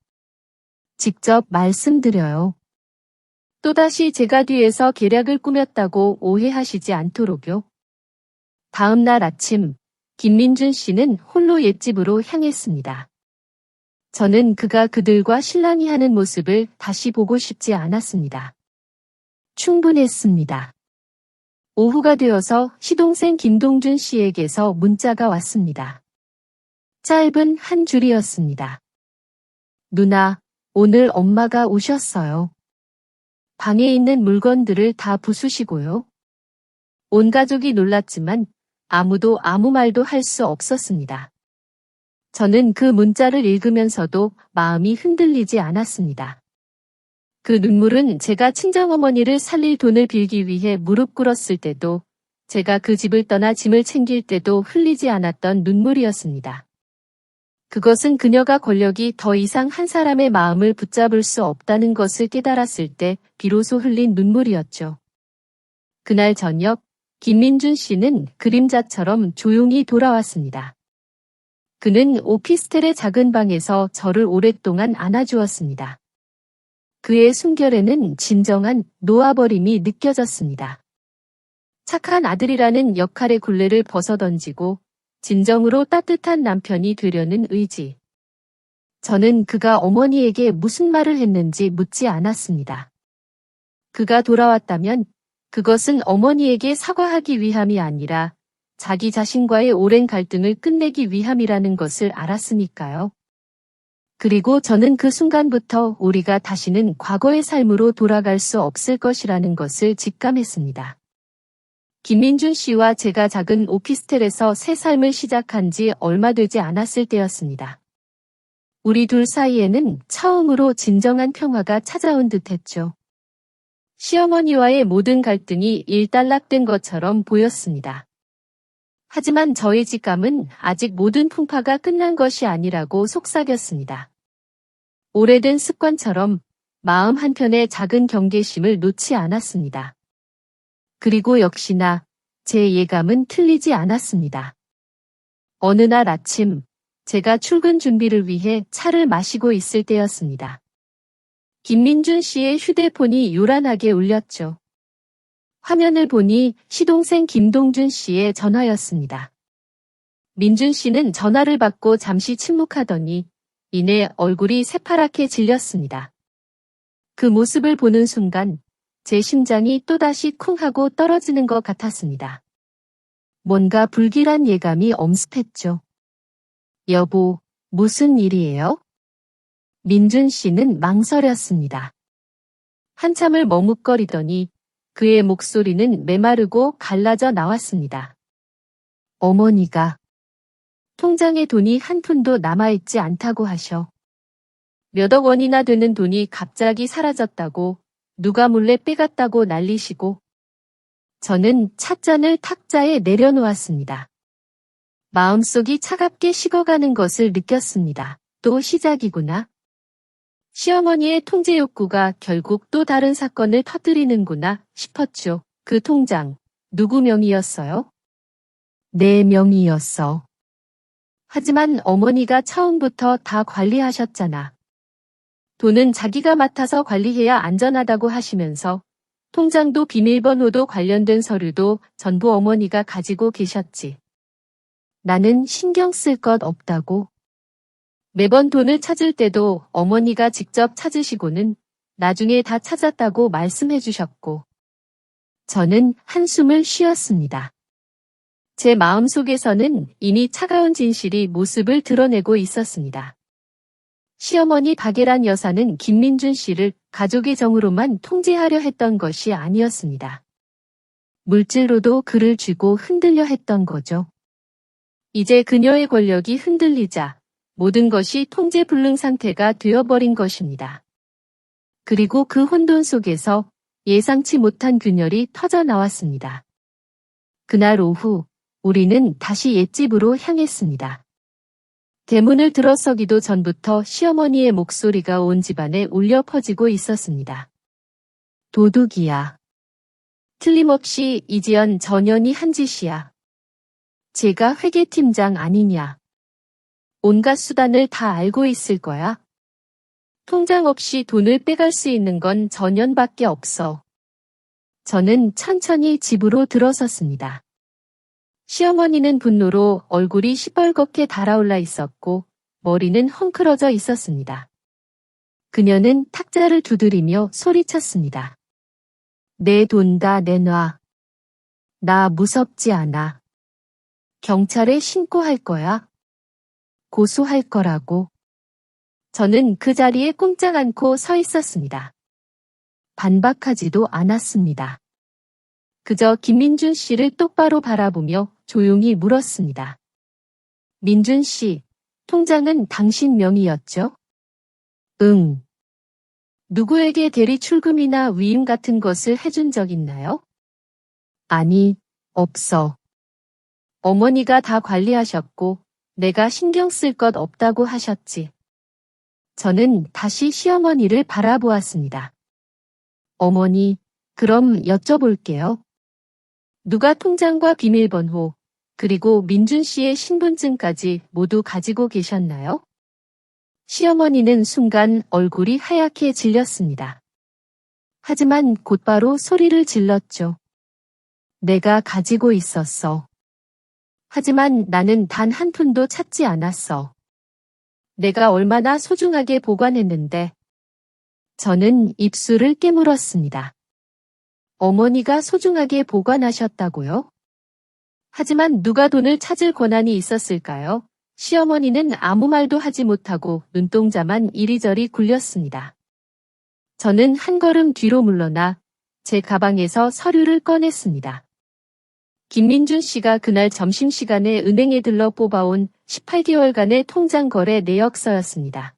직접 말씀드려요. 또다시 제가 뒤에서 계략을 꾸몄다고 오해하시지 않도록요. 다음 날 아침 김민준 씨는 홀로 옛집으로 향했습니다. 저는 그가 그들과 실랑이 하는 모습을 다시 보고 싶지 않았습니다. 충분했습니다. 오후가 되어서 시동생 김동준 씨에게서 문자가 왔습니다. 짧은 한 줄이었습니다. 누나, 오늘 엄마가 오셨어요. 방에 있는 물건들을 다 부수시고요. 온 가족이 놀랐지만 아무도 아무 말도 할 수 없었습니다. 저는 그 문자를 읽으면서도 마음이 흔들리지 않았습니다. 그 눈물은 제가 친정어머니를 살릴 돈을 빌기 위해 무릎 꿇었을 때도, 제가 그 집을 떠나 짐을 챙길 때도 흘리지 않았던 눈물이었습니다. 그것은 그녀가 권력이 더 이상 한 사람의 마음을 붙잡을 수 없다는 것을 깨달았을 때 비로소 흘린 눈물이었죠. 그날 저녁, 김민준 씨는 그림자처럼 조용히 돌아왔습니다. 그는 오피스텔의 작은 방에서 저를 오랫동안 안아주었습니다. 그의 숨결에는 진정한 놓아버림이 느껴졌습니다. 착한 아들이라는 역할의 굴레를 벗어던지고 진정으로 따뜻한 남편이 되려는 의지. 저는 그가 어머니에게 무슨 말을 했는지 묻지 않았습니다. 그가 돌아왔다면 그것은 어머니에게 사과하기 위함이 아니라 자기 자신과의 오랜 갈등을 끝내기 위함이라는 것을 알았으니까요. 그리고 저는 그 순간부터 우리가 다시는 과거의 삶으로 돌아갈 수 없을 것이라는 것을 직감했습니다. 김민준 씨와 제가 작은 오피스텔에서 새 삶을 시작한 지 얼마 되지 않았을 때였습니다. 우리 둘 사이에는 처음으로 진정한 평화가 찾아온 듯했죠. 시어머니와의 모든 갈등이 일단락된 것처럼 보였습니다. 하지만 저의 직감은 아직 모든 풍파가 끝난 것이 아니라고 속삭였습니다. 오래된 습관처럼 마음 한편의 작은 경계심을 놓지 않았습니다. 그리고 역시나 제 예감은 틀리지 않았습니다. 어느 날 아침, 제가 출근 준비를 위해 차를 마시고 있을 때였습니다. 김민준 씨의 휴대폰이 요란하게 울렸죠. 화면을 보니 시동생 김동준 씨의 전화였습니다. 민준 씨는 전화를 받고 잠시 침묵하더니 이내 얼굴이 새파랗게 질렸습니다. 그 모습을 보는 순간 제 심장이 또다시 쿵 하고 떨어지는 것 같았습니다. 뭔가 불길한 예감이 엄습했죠. 여보, 무슨 일이에요? 민준 씨는 망설였습니다. 한참을 머뭇거리더니 그의 목소리는 메마르고 갈라져 나왔습니다. 어머니가 통장에 돈이 한 푼도 남아있지 않다고 하셔. 몇억 원이나 되는 돈이 갑자기 사라졌다고, 누가 몰래 빼갔다고 난리시고. 저는 찻잔을 탁자에 내려놓았습니다. 마음속이 차갑게 식어가는 것을 느꼈습니다. 또 시작이구나. 시어머니의 통제 욕구가 결국 또 다른 사건을 터뜨리는구나 싶었죠. 그 통장, 누구 명의였어요? 내 명의였어. 하지만 어머니가 처음부터 다 관리하셨잖아. 돈은 자기가 맡아서 관리해야 안전하다고 하시면서 통장도 비밀번호도 관련된 서류도 전부 어머니가 가지고 계셨지. 나는 신경 쓸 것 없다고. 매번 돈을 찾을 때도 어머니가 직접 찾으시고는 나중에 다 찾았다고 말씀해 주셨고. 저는 한숨을 쉬었습니다. 제 마음속에서는 이미 차가운 진실이 모습을 드러내고 있었습니다. 시어머니 박예란 여사는 김민준 씨를 가족의 정으로만 통제하려 했던 것이 아니었습니다. 물질로도 그를 쥐고 흔들려 했던 거죠. 이제 그녀의 권력이 흔들리자 모든 것이 통제불능 상태가 되어버린 것입니다. 그리고 그 혼돈 속에서 예상치 못한 균열이 터져 나왔습니다. 그날 오후 우리는 다시 옛집으로 향했습니다. 대문을 들어서기도 전부터 시어머니의 목소리가 온 집안에 울려 퍼지고 있었습니다. 도둑이야. 틀림없이 이지연 전현이 한 짓이야. 제가 회계팀장 아니냐. 온갖 수단을 다 알고 있을 거야. 통장 없이 돈을 빼갈 수 있는 건 전현밖에 없어. 저는 천천히 집으로 들어섰습니다. 시어머니는 분노로 얼굴이 시뻘겋게 달아올라 있었고 머리는 헝클어져 있었습니다. 그녀는 탁자를 두드리며 소리쳤습니다. 내 돈 다 내놔. 나 무섭지 않아. 경찰에 신고할 거야. 고소할 거라고. 저는 그 자리에 꼼짝 않고 서 있었습니다. 반박하지도 않았습니다. 그저 김민준 씨를 똑바로 바라보며 조용히 물었습니다. 민준 씨, 통장은 당신 명의였죠? 응. 누구에게 대리 출금이나 위임 같은 것을 해준 적 있나요? 아니, 없어. 어머니가 다 관리하셨고 내가 신경 쓸 것 없다고 하셨지. 저는 다시 시어머니를 바라보았습니다. 어머니, 그럼 여쭤볼게요. 누가 통장과 비밀번호, 그리고 민준 씨의 신분증까지 모두 가지고 계셨나요? 시어머니는 순간 얼굴이 하얗게 질렸습니다. 하지만 곧바로 소리를 질렀죠. 내가 가지고 있었어. 하지만 나는 단 한 푼도 찾지 않았어. 내가 얼마나 소중하게 보관했는데. 저는 입술을 깨물었습니다. 어머니가 소중하게 보관하셨다고요? 하지만 누가 돈을 찾을 권한이 있었을까요? 시어머니는 아무 말도 하지 못하고 눈동자만 이리저리 굴렸습니다. 저는 한 걸음 뒤로 물러나 제 가방에서 서류를 꺼냈습니다. 김민준 씨가 그날 점심시간에 은행에 들러 뽑아온 18개월간의 통장 거래 내역서였습니다.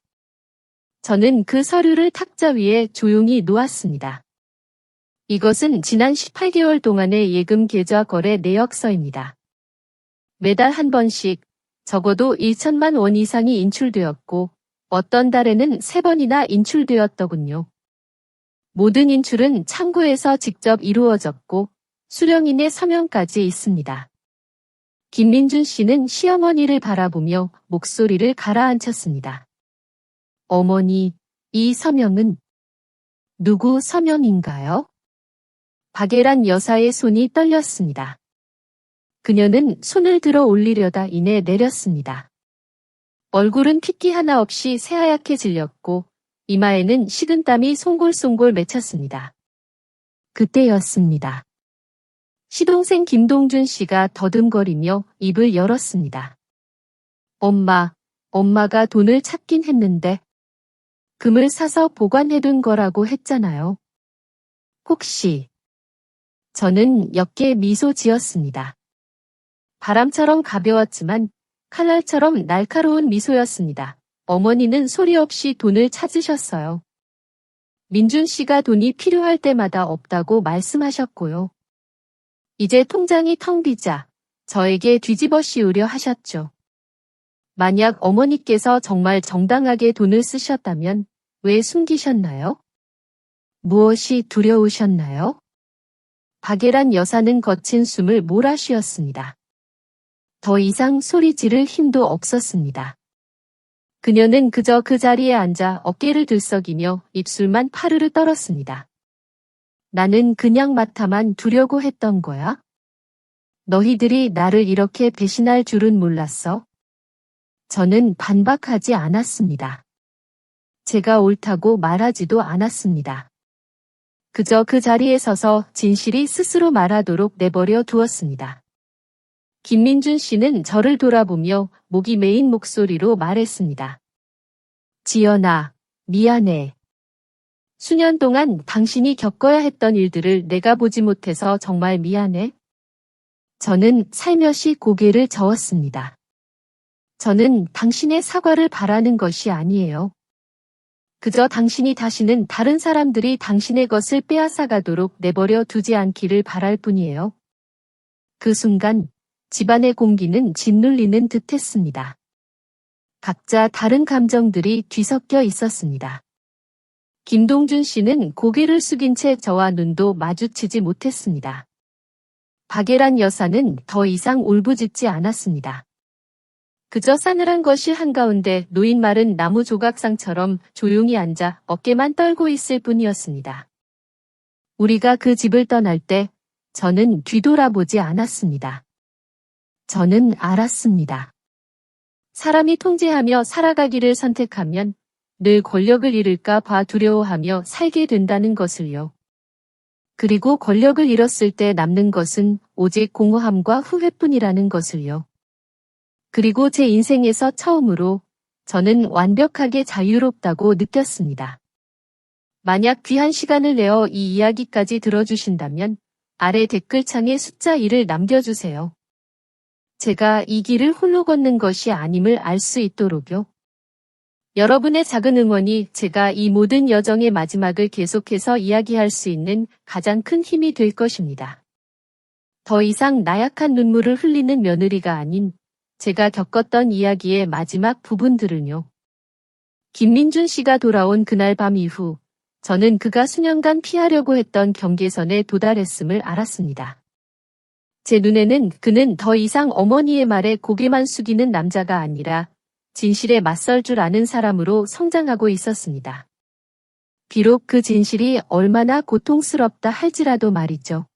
저는 그 서류를 탁자 위에 조용히 놓았습니다. 이것은 지난 18개월 동안의 예금 계좌 거래 내역서입니다. 매달 한 번씩 적어도 1천만 원 이상이 인출되었고 어떤 달에는 3번이나 인출되었더군요. 모든 인출은 창구에서 직접 이루어졌고 수령인의 서명까지 있습니다. 김민준 씨는 시어머니를 바라보며 목소리를 가라앉혔습니다. 어머니, 이 서명은 누구 서명인가요? 박예란 여사의 손이 떨렸습니다. 그녀는 손을 들어 올리려다 이내 내렸습니다. 얼굴은 핏기 하나 없이 새하얗게 질렸고 이마에는 식은땀이 송골송골 맺혔습니다. 그때였습니다. 시동생 김동준 씨가 더듬거리며 입을 열었습니다. 엄마가 돈을 찾긴 했는데 금을 사서 보관해둔 거라고 했잖아요. 혹시. 저는 옅게 미소 지었습니다. 바람처럼 가벼웠지만 칼날처럼 날카로운 미소였습니다. 어머니는 소리 없이 돈을 찾으셨어요. 민준 씨가 돈이 필요할 때마다 없다고 말씀하셨고요. 이제 통장이 텅 비자 저에게 뒤집어 씌우려 하셨죠. 만약 어머니께서 정말 정당하게 돈을 쓰셨다면 왜 숨기셨나요? 무엇이 두려우셨나요? 박예란 여사는 거친 숨을 몰아쉬었습니다. 더 이상 소리 지를 힘도 없었습니다. 그녀는 그저 그 자리에 앉아 어깨를 들썩이며 입술만 파르르 떨었습니다. 나는 그냥 맡아만 두려고 했던 거야? 너희들이 나를 이렇게 배신할 줄은 몰랐어? 저는 반박하지 않았습니다. 제가 옳다고 말하지도 않았습니다. 그저 그 자리에 서서 진실이 스스로 말하도록 내버려 두었습니다. 김민준 씨는 저를 돌아보며 목이 메인 목소리로 말했습니다. 지연아, 미안해. 수년 동안 당신이 겪어야 했던 일들을 내가 보지 못해서 정말 미안해. 저는 살며시 고개를 저었습니다. 저는 당신의 사과를 바라는 것이 아니에요. 그저 당신이 다시는 다른 사람들이 당신의 것을 빼앗아가도록 내버려 두지 않기를 바랄 뿐이에요. 그 순간 집안의 공기는 짓눌리는 듯했습니다. 각자 다른 감정들이 뒤섞여 있었습니다. 김동준 씨는 고개를 숙인 채 저와 눈도 마주치지 못했습니다. 박예란 여사는 더 이상 울부짖지 않았습니다. 그저 싸늘한 것이 한가운데 놓인 마른 나무 조각상처럼 조용히 앉아 어깨만 떨고 있을 뿐이었습니다. 우리가 그 집을 떠날 때 저는 뒤돌아보지 않았습니다. 저는 알았습니다. 사람이 통제하며 살아가기를 선택하면 늘 권력을 잃을까 봐 두려워하며 살게 된다는 것을요. 그리고 권력을 잃었을 때 남는 것은 오직 공허함과 후회뿐이라는 것을요. 그리고 제 인생에서 처음으로 저는 완벽하게 자유롭다고 느꼈습니다. 만약 귀한 시간을 내어 이 이야기까지 들어주신다면 아래 댓글창에 숫자 1을 남겨주세요. 제가 이 길을 홀로 걷는 것이 아님을 알 수 있도록요. 여러분의 작은 응원이 제가 이 모든 여정의 마지막을 계속해서 이야기할 수 있는 가장 큰 힘이 될 것입니다. 더 이상 나약한 눈물을 흘리는 며느리가 아닌 제가 겪었던 이야기의 마지막 부분들은요. 김민준 씨가 돌아온 그날 밤 이후 저는 그가 수년간 피하려고 했던 경계선에 도달했음을 알았습니다. 제 눈에는 그는 더 이상 어머니의 말에 고개만 숙이는 남자가 아니라 진실에 맞설 줄 아는 사람으로 성장하고 있었습니다. 비록 그 진실이 얼마나 고통스럽다 할지라도 말이죠.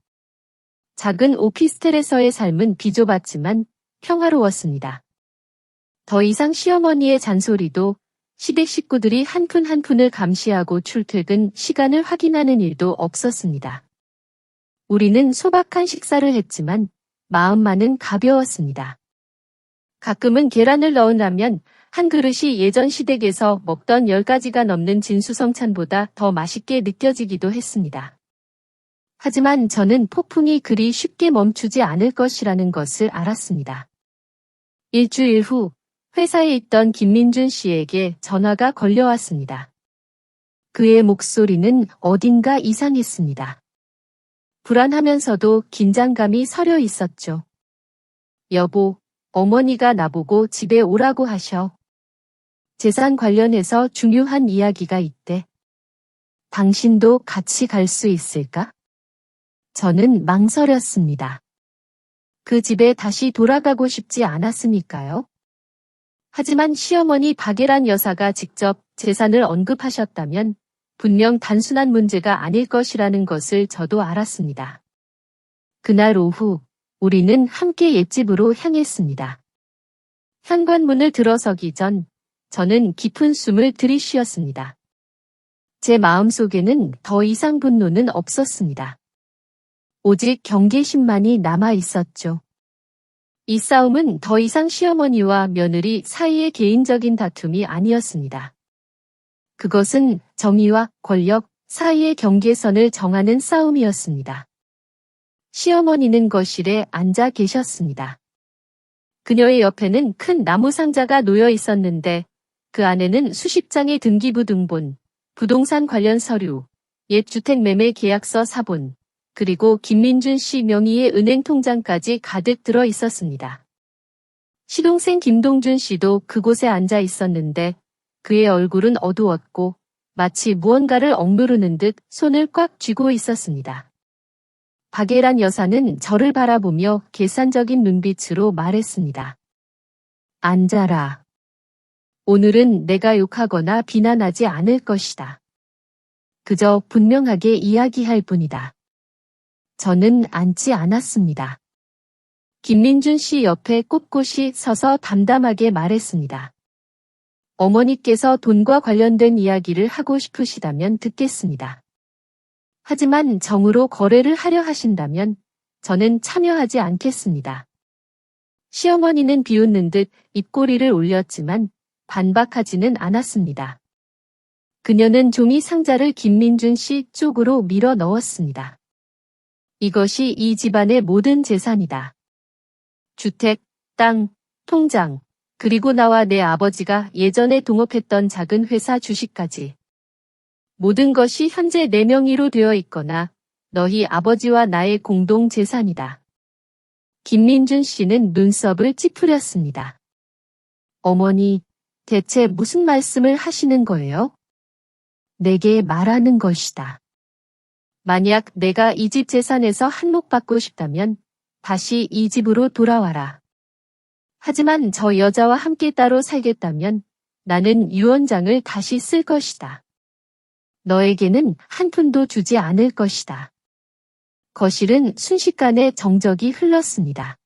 작은 오피스텔에서의 삶은 비좁았지만 평화로웠습니다. 더 이상 시어머니의 잔소리도 시댁 식구들이 한 푼 한 푼을 감시하고 출퇴근 시간을 확인하는 일도 없었습니다. 우리는 소박한 식사를 했지만 마음만은 가벼웠습니다. 가끔은 계란을 넣은 라면 한 그릇이 예전 시댁에서 먹던 10가지가 넘는 진수성찬보다 더 맛있게 느껴지기도 했습니다. 하지만 저는 폭풍이 그리 쉽게 멈추지 않을 것이라는 것을 알았습니다. 일주일 후 회사에 있던 김민준 씨에게 전화가 걸려왔습니다. 그의 목소리는 어딘가 이상했습니다. 불안하면서도 긴장감이 서려 있었죠. 여보, 어머니가 나보고 집에 오라고 하셔. 재산 관련해서 중요한 이야기가 있대. 당신도 같이 갈 수 있을까? 저는 망설였습니다. 그 집에 다시 돌아가고 싶지 않았으니까요. 하지만 시어머니 박예란 여사가 직접 재산을 언급하셨다면 분명 단순한 문제가 아닐 것이라는 것을 저도 알았습니다. 그날 오후 우리는 함께 옛집으로 향했습니다. 현관문을 들어서기 전 저는 깊은 숨을 들이쉬었습니다. 제 마음속에는 더 이상 분노는 없었습니다. 오직 경계심만이 남아 있었죠. 이 싸움은 더 이상 시어머니와 며느리 사이의 개인적인 다툼이 아니었습니다. 그것은 정의와 권력 사이의 경계선을 정하는 싸움이었습니다. 시어머니는 거실에 앉아 계셨습니다. 그녀의 옆에는 큰 나무 상자가 놓여 있었는데 그 안에는 수십 장의 등기부 등본, 부동산 관련 서류, 옛 주택 매매 계약서 사본, 그리고 김민준 씨 명의의 은행 통장까지 가득 들어 있었습니다. 시동생 김동준 씨도 그곳에 앉아 있었는데 그의 얼굴은 어두웠고 마치 무언가를 억누르는 듯 손을 꽉 쥐고 있었습니다. 박예란 여사는 저를 바라보며 계산적인 눈빛으로 말했습니다. 앉아라. 오늘은 내가 욕하거나 비난하지 않을 것이다. 그저 분명하게 이야기할 뿐이다. 저는 앉지 않았습니다. 김민준 씨 옆에 꼿꼿이 서서 담담하게 말했습니다. 어머니께서 돈과 관련된 이야기를 하고 싶으시다면 듣겠습니다. 하지만 정으로 거래를 하려 하신다면 저는 참여하지 않겠습니다. 시어머니는 비웃는 듯 입꼬리를 올렸지만 반박하지는 않았습니다. 그녀는 종이 상자를 김민준 씨 쪽으로 밀어 넣었습니다. 이것이 이 집안의 모든 재산이다. 주택, 땅, 통장, 그리고 나와 내 아버지가 예전에 동업했던 작은 회사 주식까지. 모든 것이 현재 내 명의로 되어 있거나 너희 아버지와 나의 공동 재산이다. 김민준 씨는 눈썹을 찌푸렸습니다. 어머니, 대체 무슨 말씀을 하시는 거예요? 내게 말하는 것이다. 만약 내가 이 집 재산에서 한몫받고 싶다면 다시 이 집으로 돌아와라. 하지만 저 여자와 함께 따로 살겠다면 나는 유언장을 다시 쓸 것이다. 너에게는 한 푼도 주지 않을 것이다. 거실은 순식간에 정적이 흘렀습니다.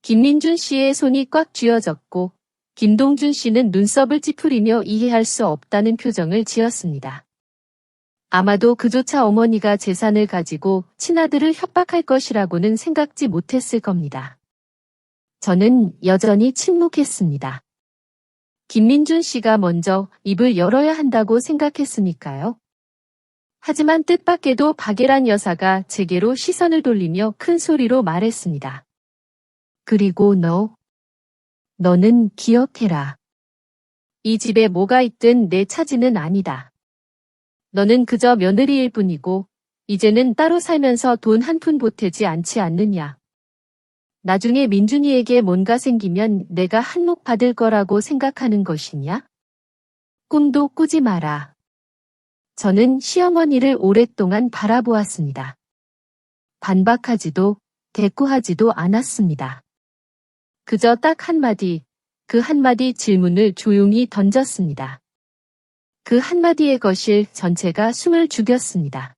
김민준 씨의 손이 꽉 쥐어졌고 김동준 씨는 눈썹을 찌푸리며 이해할 수 없다는 표정을 지었습니다. 아마도 그조차 어머니가 재산을 가지고 친아들을 협박할 것이라고는 생각지 못했을 겁니다. 저는 여전히 침묵했습니다. 김민준 씨가 먼저 입을 열어야 한다고 생각했으니까요. 하지만 뜻밖에도 박예란 여사가 제게로 시선을 돌리며 큰 소리로 말했습니다. 그리고 너는 기억해라. 이 집에 뭐가 있든 내 차지는 아니다. 너는 그저 며느리일 뿐이고 이제는 따로 살면서 돈 한 푼 보태지 않지 않느냐. 나중에 민준이에게 뭔가 생기면 내가 한몫 받을 거라고 생각하는 것이냐? 꿈도 꾸지 마라. 저는 시어머니를 오랫동안 바라보았습니다. 반박하지도 대꾸하지도 않았습니다. 그저 딱 한마디, 그 한마디 질문을 조용히 던졌습니다. 그 한마디의 거실 전체가 숨을 죽였습니다.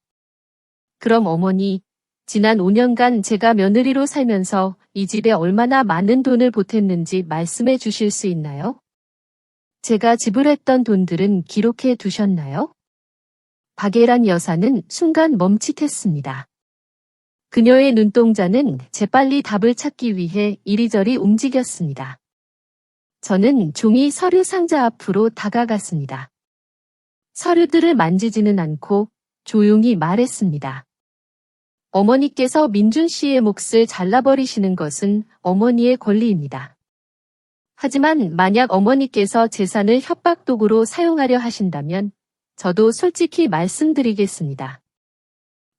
그럼 어머니, 지난 5년간 제가 며느리로 살면서 이 집에 얼마나 많은 돈을 보탰는지 말씀해 주실 수 있나요? 제가 지불했던 돈들은 기록해 두셨나요? 박예란 여사는 순간 멈칫했습니다. 그녀의 눈동자는 재빨리 답을 찾기 위해 이리저리 움직였습니다. 저는 종이 서류 상자 앞으로 다가갔습니다. 서류들을 만지지는 않고 조용히 말했습니다. 어머니께서 민준 씨의 몫을 잘라버리시는 것은 어머니의 권리입니다. 하지만 만약 어머니께서 재산을 협박도구로 사용하려 하신다면 저도 솔직히 말씀드리겠습니다.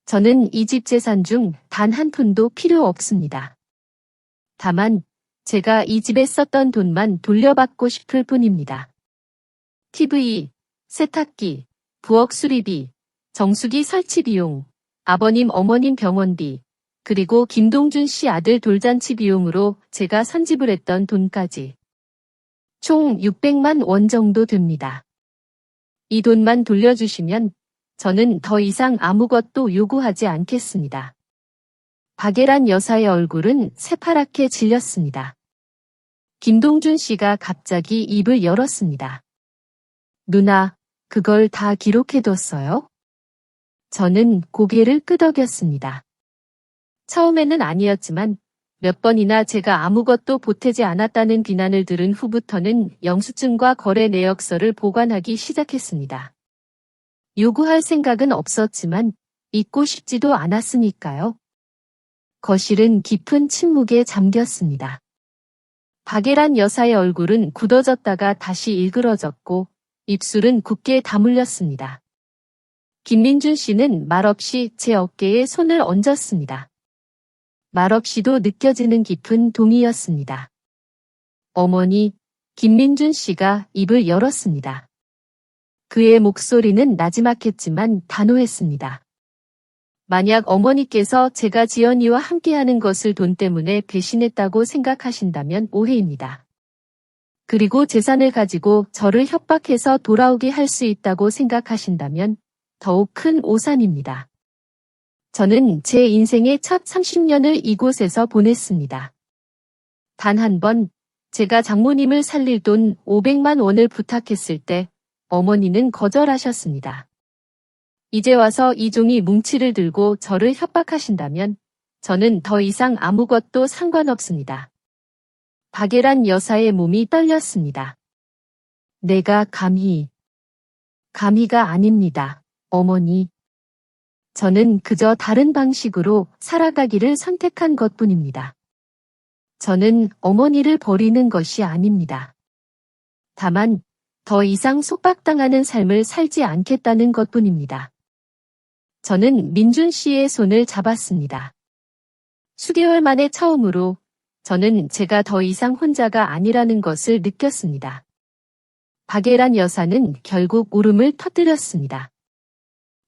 저는 이 집 재산 중 단 한 푼도 필요 없습니다. 다만 제가 이 집에 썼던 돈만 돌려받고 싶을 뿐입니다. TV, 세탁기, 부엌 수리비, 정수기 설치 비용, 아버님 어머님 병원비, 그리고 김동준 씨 아들 돌잔치 비용으로 제가 선지불했던 돈까지. 총 600만 원 정도 됩니다. 이 돈만 돌려주시면 저는 더 이상 아무것도 요구하지 않겠습니다. 박예란 여사의 얼굴은 새파랗게 질렸습니다. 김동준 씨가 갑자기 입을 열었습니다. 누나, 그걸 다 기록해뒀어요? 저는 고개를 끄덕였습니다. 처음에는 아니었지만 몇 번이나 제가 아무것도 보태지 않았다는 비난을 들은 후부터는 영수증과 거래 내역서를 보관하기 시작했습니다. 요구할 생각은 없었지만 잊고 싶지도 않았으니까요. 거실은 깊은 침묵에 잠겼습니다. 박예란 여사의 얼굴은 굳어졌다가 다시 일그러졌고 입술은 굳게 다물렸습니다. 김민준 씨는 말없이 제 어깨에 손을 얹었습니다. 말없이도 느껴지는 깊은 동의였습니다. 어머니, 김민준 씨가 입을 열었습니다. 그의 목소리는 나지막했지만 단호했습니다. 만약 어머니께서 제가 지연이와 함께하는 것을 돈 때문에 배신했다고 생각하신다면 오해입니다. 그리고 재산을 가지고 저를 협박해서 돌아오게 할 수 있다고 생각하신다면 더욱 큰 오산입니다. 저는 제 인생의 첫 30년을 이곳에서 보냈습니다. 단 한 번 제가 장모님을 살릴 돈 500만 원을 부탁했을 때 어머니는 거절하셨습니다. 이제 와서 이 종이 뭉치를 들고 저를 협박하신다면 저는 더 이상 아무것도 상관없습니다. 박예란 여사의 몸이 떨렸습니다. 내가 감히가 아닙니다, 어머니. 저는 그저 다른 방식으로 살아가기를 선택한 것뿐입니다. 저는 어머니를 버리는 것이 아닙니다. 다만 더 이상 속박당하는 삶을 살지 않겠다는 것뿐입니다. 저는 민준 씨의 손을 잡았습니다. 수개월 만에 처음으로 저는 제가 더 이상 혼자가 아니라는 것을 느꼈습니다. 박예란 여사는 결국 울음을 터뜨렸습니다.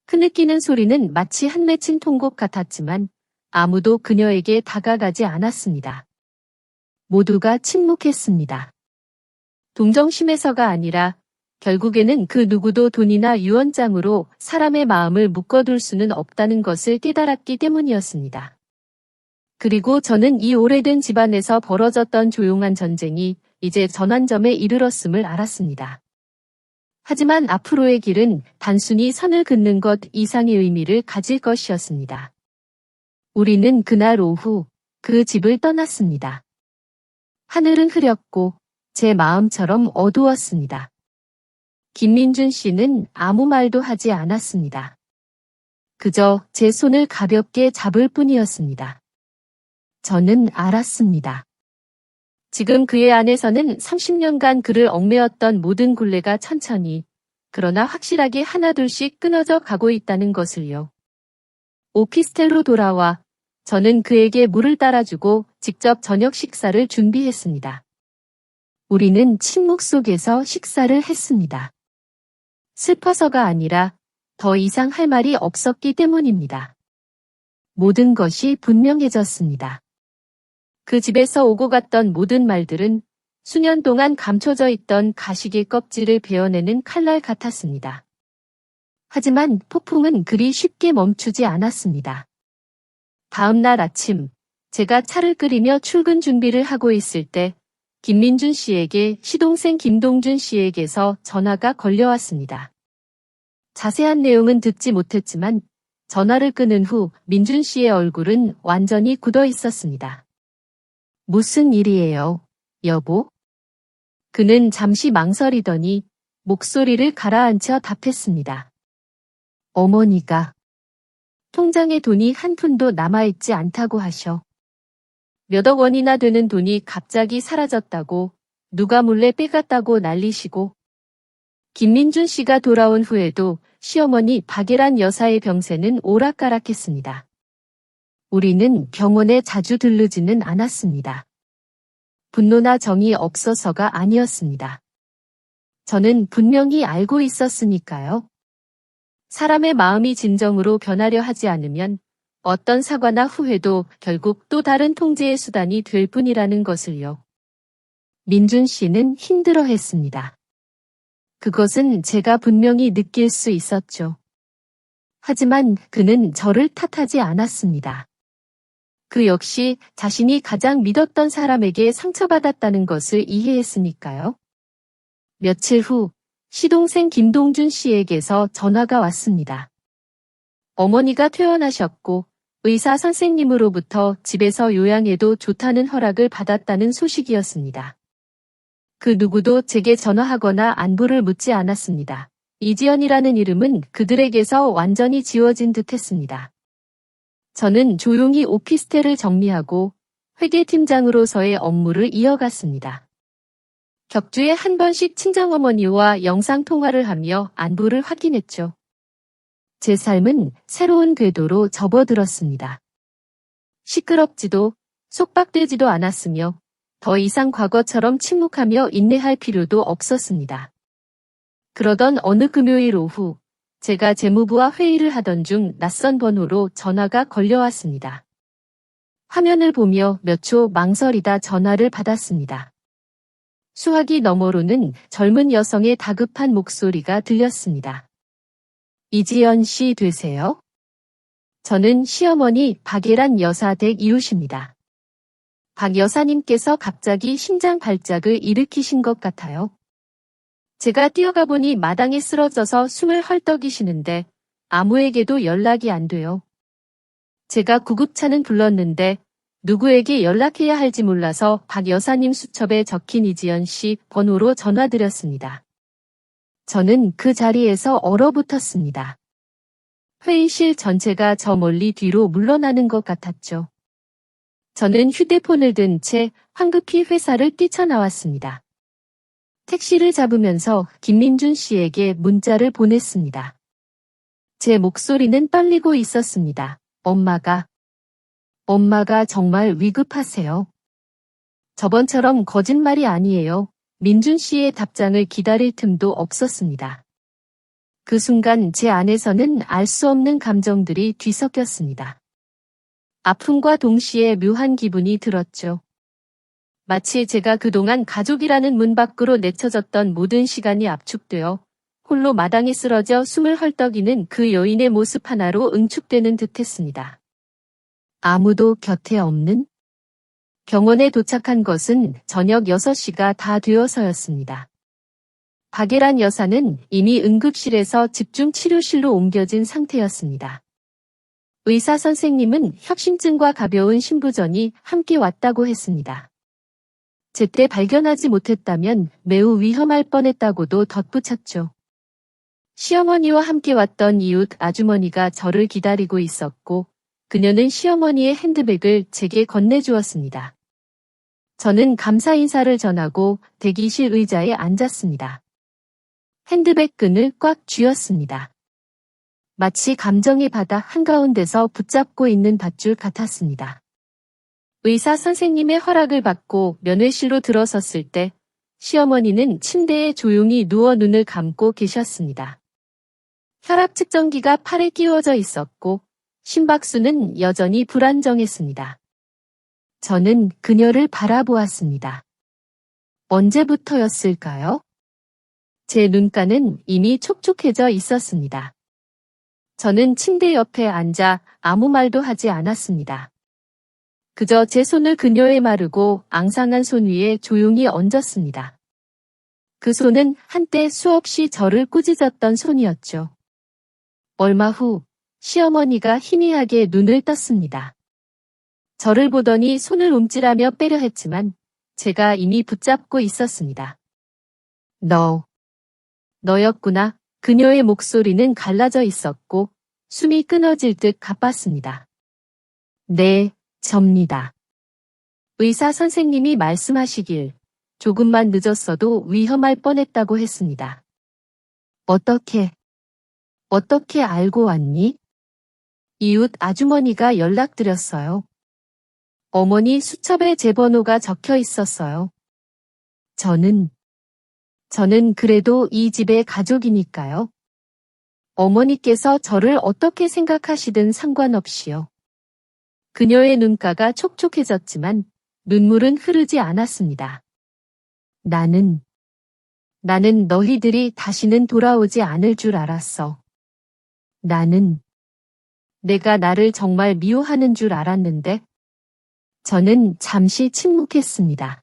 흐느끼는 소리는 마치 한 맺힌 통곡 같았지만 아무도 그녀에게 다가가지 않았습니다. 모두가 침묵했습니다. 동정심에서가 아니라 결국에는 그 누구도 돈이나 유언장으로 사람의 마음을 묶어둘 수는 없다는 것을 깨달았기 때문이었습니다. 그리고 저는 이 오래된 집안에서 벌어졌던 조용한 전쟁이 이제 전환점에 이르렀음을 알았습니다. 하지만 앞으로의 길은 단순히 선을 긋는 것 이상의 의미를 가질 것이었습니다. 우리는 그날 오후 그 집을 떠났습니다. 하늘은 흐렸고 제 마음처럼 어두웠습니다. 김민준 씨는 아무 말도 하지 않았습니다. 그저 제 손을 가볍게 잡을 뿐이었습니다. 저는 알았습니다. 지금 그의 안에서는 30년간 그를 얽매였던 모든 굴레가 천천히, 그러나 확실하게 하나둘씩 끊어져 가고 있다는 것을요. 오피스텔로 돌아와 저는 그에게 물을 따라주고 직접 저녁 식사를 준비했습니다. 우리는 침묵 속에서 식사를 했습니다. 슬퍼서가 아니라 더 이상 할 말이 없었기 때문입니다. 모든 것이 분명해졌습니다. 그 집에서 오고 갔던 모든 말들은 수년 동안 감춰져 있던 가시의 껍질을 베어내는 칼날 같았습니다. 하지만 폭풍은 그리 쉽게 멈추지 않았습니다. 다음 날 아침, 제가 차를 끓이며 출근 준비를 하고 있을 때 김민준 씨에게 시동생 김동준 씨에게서 전화가 걸려왔습니다. 자세한 내용은 듣지 못했지만 전화를 끊은 후 민준 씨의 얼굴은 완전히 굳어 있었습니다. 무슨 일이에요, 여보? 그는 잠시 망설이더니 목소리를 가라앉혀 답했습니다. 어머니가 통장에 돈이 한 푼도 남아있지 않다고 하셔. 몇억 원이나 되는 돈이 갑자기 사라졌다고 누가 몰래 빼갔다고 난리시고 김민준 씨가 돌아온 후에도 시어머니 박예란 여사의 병세는 오락가락했습니다. 우리는 병원에 자주 들르지는 않았습니다. 분노나 정이 없어서가 아니었습니다. 저는 분명히 알고 있었으니까요. 사람의 마음이 진정으로 변하려 하지 않으면 어떤 사과나 후회도 결국 또 다른 통제의 수단이 될 뿐이라는 것을요. 민준 씨는 힘들어했습니다. 그것은 제가 분명히 느낄 수 있었죠. 하지만 그는 저를 탓하지 않았습니다. 그 역시 자신이 가장 믿었던 사람에게 상처받았다는 것을 이해했으니까요. 며칠 후 시동생 김동준 씨에게서 전화가 왔습니다. 어머니가 퇴원하셨고 의사 선생님으로부터 집에서 요양해도 좋다는 허락을 받았다는 소식이었습니다. 그 누구도 제게 전화하거나 안부를 묻지 않았습니다. 이지연이라는 이름은 그들에게서 완전히 지워진 듯 했습니다. 저는 조용히 오피스텔을 정리하고 회계팀장으로서의 업무를 이어갔습니다. 격주에 한 번씩 친정어머니와 영상통화를 하며 안부를 확인했죠. 제 삶은 새로운 궤도로 접어들었습니다. 시끄럽지도 속박되지도 않았으며 더 이상 과거처럼 침묵하며 인내할 필요도 없었습니다. 그러던 어느 금요일 오후 제가 재무부와 회의를 하던 중 낯선 번호로 전화가 걸려왔습니다. 화면을 보며 몇 초 망설이다 전화를 받았습니다. 수화기 너머로는 젊은 여성의 다급한 목소리가 들렸습니다. 이지연 씨 되세요? 저는 시어머니 박예란 여사 댁 이웃입니다. 박 여사님께서 갑자기 심장 발작을 일으키신 것 같아요. 제가 뛰어가 보니 마당에 쓰러져서 숨을 헐떡이시는데 아무에게도 연락이 안 돼요. 제가 구급차는 불렀는데 누구에게 연락해야 할지 몰라서 박 여사님 수첩에 적힌 이지연 씨 번호로 전화드렸습니다. 저는 그 자리에서 얼어붙었습니다. 회의실 전체가 저 멀리 뒤로 물러나는 것 같았죠. 저는 휴대폰을 든 채 황급히 회사를 뛰쳐나왔습니다. 택시를 잡으면서 김민준 씨에게 문자를 보냈습니다. 제 목소리는 떨리고 있었습니다. 엄마가 정말 위급하세요. 저번처럼 거짓말이 아니에요. 민준 씨의 답장을 기다릴 틈도 없었습니다. 그 순간 제 안에서는 알 수 없는 감정들이 뒤섞였습니다. 아픔과 동시에 묘한 기분이 들었죠. 마치 제가 그동안 가족이라는 문 밖으로 내쳐졌던 모든 시간이 압축되어 홀로 마당에 쓰러져 숨을 헐떡이는 그 여인의 모습 하나로 응축되는 듯했습니다. 아무도 곁에 없는 병원에 도착한 것은 저녁 6시가 다 되어서였습니다. 박예란 여사는 이미 응급실에서 집중치료실로 옮겨진 상태였습니다. 의사 선생님은 협심증과 가벼운 심부전이 함께 왔다고 했습니다. 제때 발견하지 못했다면 매우 위험할 뻔했다고도 덧붙였죠. 시어머니와 함께 왔던 이웃 아주머니가 저를 기다리고 있었고 그녀는 시어머니의 핸드백을 제게 건네주었습니다. 저는 감사 인사를 전하고 대기실 의자에 앉았습니다. 핸드백 끈을 꽉 쥐었습니다. 마치 감정의 바다 한가운데서 붙잡고 있는 밧줄 같았습니다. 의사 선생님의 허락을 받고 면회실로 들어섰을 때 시어머니는 침대에 조용히 누워 눈을 감고 계셨습니다. 혈압 측정기가 팔에 끼워져 있었고 심박수는 여전히 불안정했습니다. 저는 그녀를 바라보았습니다. 언제부터였을까요? 제 눈가는 이미 촉촉해져 있었습니다. 저는 침대 옆에 앉아 아무 말도 하지 않았습니다. 그저 제 손을 그녀의 마르고 앙상한 손 위에 조용히 얹었습니다. 그 손은 한때 수없이 저를 꾸짖었던 손이었죠. 얼마 후 시어머니가 희미하게 눈을 떴습니다. 저를 보더니 손을 움찔하며 빼려 했지만 제가 이미 붙잡고 있었습니다. 너였구나. 그녀의 목소리는 갈라져 있었고 숨이 끊어질 듯 가빴습니다. 네, 접니다. 의사 선생님이 말씀하시길 조금만 늦었어도 위험할 뻔했다고 했습니다. 어떻게 알고 왔니? 이웃 아주머니가 연락드렸어요. 어머니 수첩에 제 번호가 적혀 있었어요. 저는 그래도 이 집의 가족이니까요. 어머니께서 저를 어떻게 생각하시든 상관없이요. 그녀의 눈가가 촉촉해졌지만 눈물은 흐르지 않았습니다. 나는 너희들이 다시는 돌아오지 않을 줄 알았어. 내가 나를 정말 미워하는 줄 알았는데. 저는 잠시 침묵했습니다.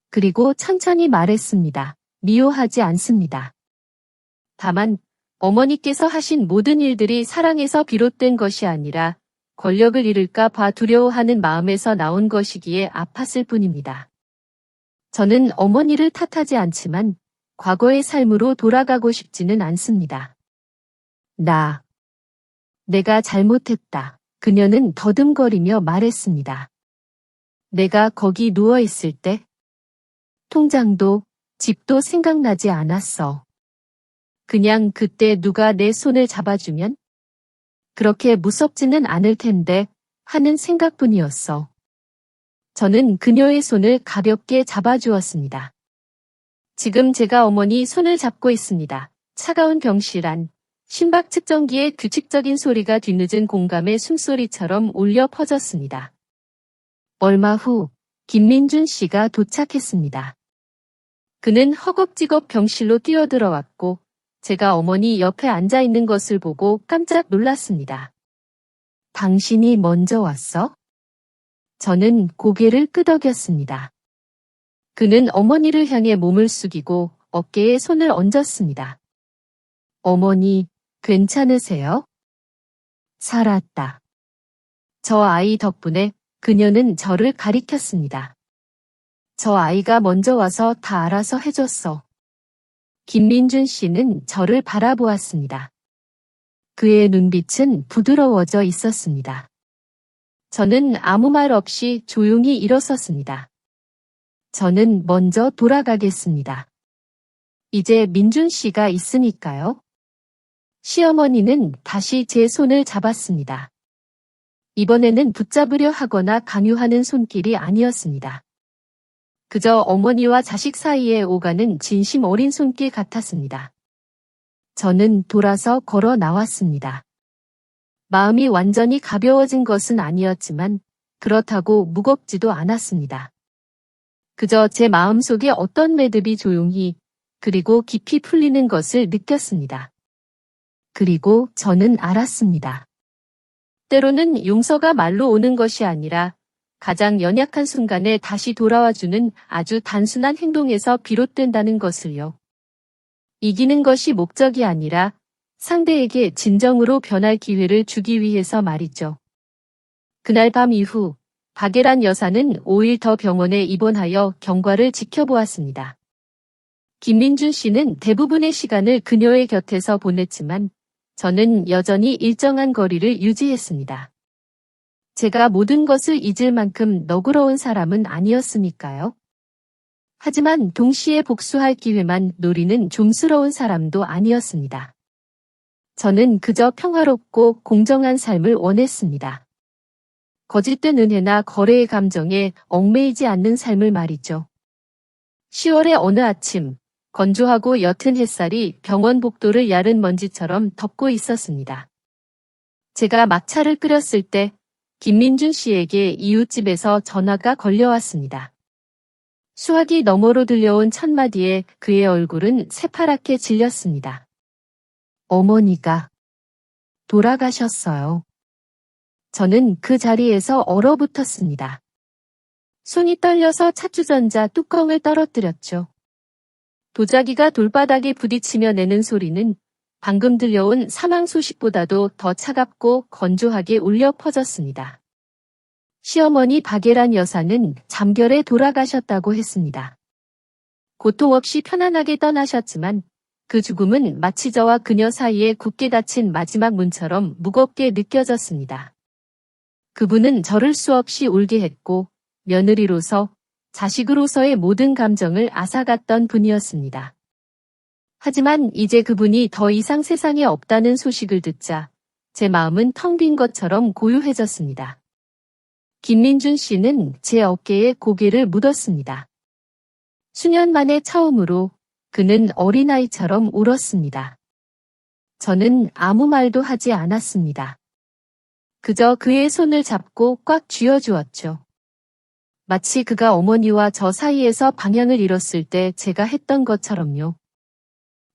그리고 천천히 말했습니다. 미워하지 않습니다. 다만 어머니께서 하신 모든 일들이 사랑에서 비롯된 것이 아니라 권력을 잃을까 봐 두려워하는 마음에서 나온 것이기에 아팠을 뿐입니다. 저는 어머니를 탓하지 않지만 과거의 삶으로 돌아가고 싶지는 않습니다. 내가 잘못했다. 그녀는 더듬거리며 말했습니다. 내가 거기 누워있을 때 통장도 집도 생각나지 않았어. 그냥 그때 누가 내 손을 잡아주면 그렇게 무섭지는 않을 텐데 하는 생각뿐이었어. 저는 그녀의 손을 가볍게 잡아주었습니다. 지금 제가 어머니 손을 잡고 있습니다. 차가운 병실 안, 심박 측정기의 규칙적인 소리가 뒤늦은 공감의 숨소리처럼 울려 퍼졌습니다. 얼마 후 김민준 씨가 도착했습니다. 그는 허겁지겁 병실로 뛰어들어왔고 제가 어머니 옆에 앉아 있는 것을 보고 깜짝 놀랐습니다. 당신이 먼저 왔어? 저는 고개를 끄덕였습니다. 그는 어머니를 향해 몸을 숙이고 어깨에 손을 얹었습니다. 어머니, 괜찮으세요? 살았다. 저 아이 덕분에 그녀는 저를 가리켰습니다. 저 아이가 먼저 와서 다 알아서 해줬어. 김민준 씨는 저를 바라보았습니다. 그의 눈빛은 부드러워져 있었습니다. 저는 아무 말 없이 조용히 일어섰습니다. 저는 먼저 돌아가겠습니다. 이제 민준 씨가 있으니까요. 시어머니는 다시 제 손을 잡았습니다. 이번에는 붙잡으려 하거나 강요하는 손길이 아니었습니다. 그저 어머니와 자식 사이에 오가는 진심 어린 손길 같았습니다. 저는 돌아서 걸어 나왔습니다. 마음이 완전히 가벼워진 것은 아니었지만 그렇다고 무겁지도 않았습니다. 그저 제 마음속에 어떤 매듭이 조용히 그리고 깊이 풀리는 것을 느꼈습니다. 그리고 저는 알았습니다. 때로는 용서가 말로 오는 것이 아니라 가장 연약한 순간에 다시 돌아와주는 아주 단순한 행동에서 비롯된다는 것을요. 이기는 것이 목적이 아니라 상대에게 진정으로 변할 기회를 주기 위해서 말이죠. 그날 밤 이후 박예란 여사는 5일 더 병원에 입원하여 경과를 지켜보았습니다. 김민준 씨는 대부분의 시간을 그녀의 곁에서 보냈지만 저는 여전히 일정한 거리를 유지했습니다. 제가 모든 것을 잊을 만큼 너그러운 사람은 아니었으니까요. 하지만 동시에 복수할 기회만 노리는 좀스러운 사람도 아니었습니다. 저는 그저 평화롭고 공정한 삶을 원했습니다. 거짓된 은혜나 거래의 감정에 얽매이지 않는 삶을 말이죠. 10월의 어느 아침, 건조하고 옅은 햇살이 병원 복도를 야른 먼지처럼 덮고 있었습니다. 제가 막차를 끓였을 때 김민준 씨에게 이웃집에서 전화가 걸려왔습니다. 수화기 너머로 들려온 첫마디에 그의 얼굴은 새파랗게 질렸습니다. 어머니가 돌아가셨어요. 저는 그 자리에서 얼어붙었습니다. 손이 떨려서 차주전자 뚜껑을 떨어뜨렸죠. 도자기가 돌바닥에 부딪히며 내는 소리는 방금 들려온 사망 소식보다도 더 차갑고 건조하게 울려 퍼졌습니다. 시어머니 박예란 여사는 잠결에 돌아가셨다고 했습니다. 고통 없이 편안하게 떠나셨지만 그 죽음은 마치 저와 그녀 사이에 굳게 닫힌 마지막 문처럼 무겁게 느껴졌습니다. 그분은 저를 수없이 울게 했고 며느리로서, 자식으로서의 모든 감정을 앗아갔던 분이었습니다. 하지만 이제 그분이 더 이상 세상에 없다는 소식을 듣자 제 마음은 텅 빈 것처럼 고요해졌습니다. 김민준 씨는 제 어깨에 고개를 묻었습니다. 수년 만에 처음으로 그는 어린아이처럼 울었습니다. 저는 아무 말도 하지 않았습니다. 그저 그의 손을 잡고 꽉 쥐어주었죠. 마치 그가 어머니와 저 사이에서 방향을 잃었을 때 제가 했던 것처럼요.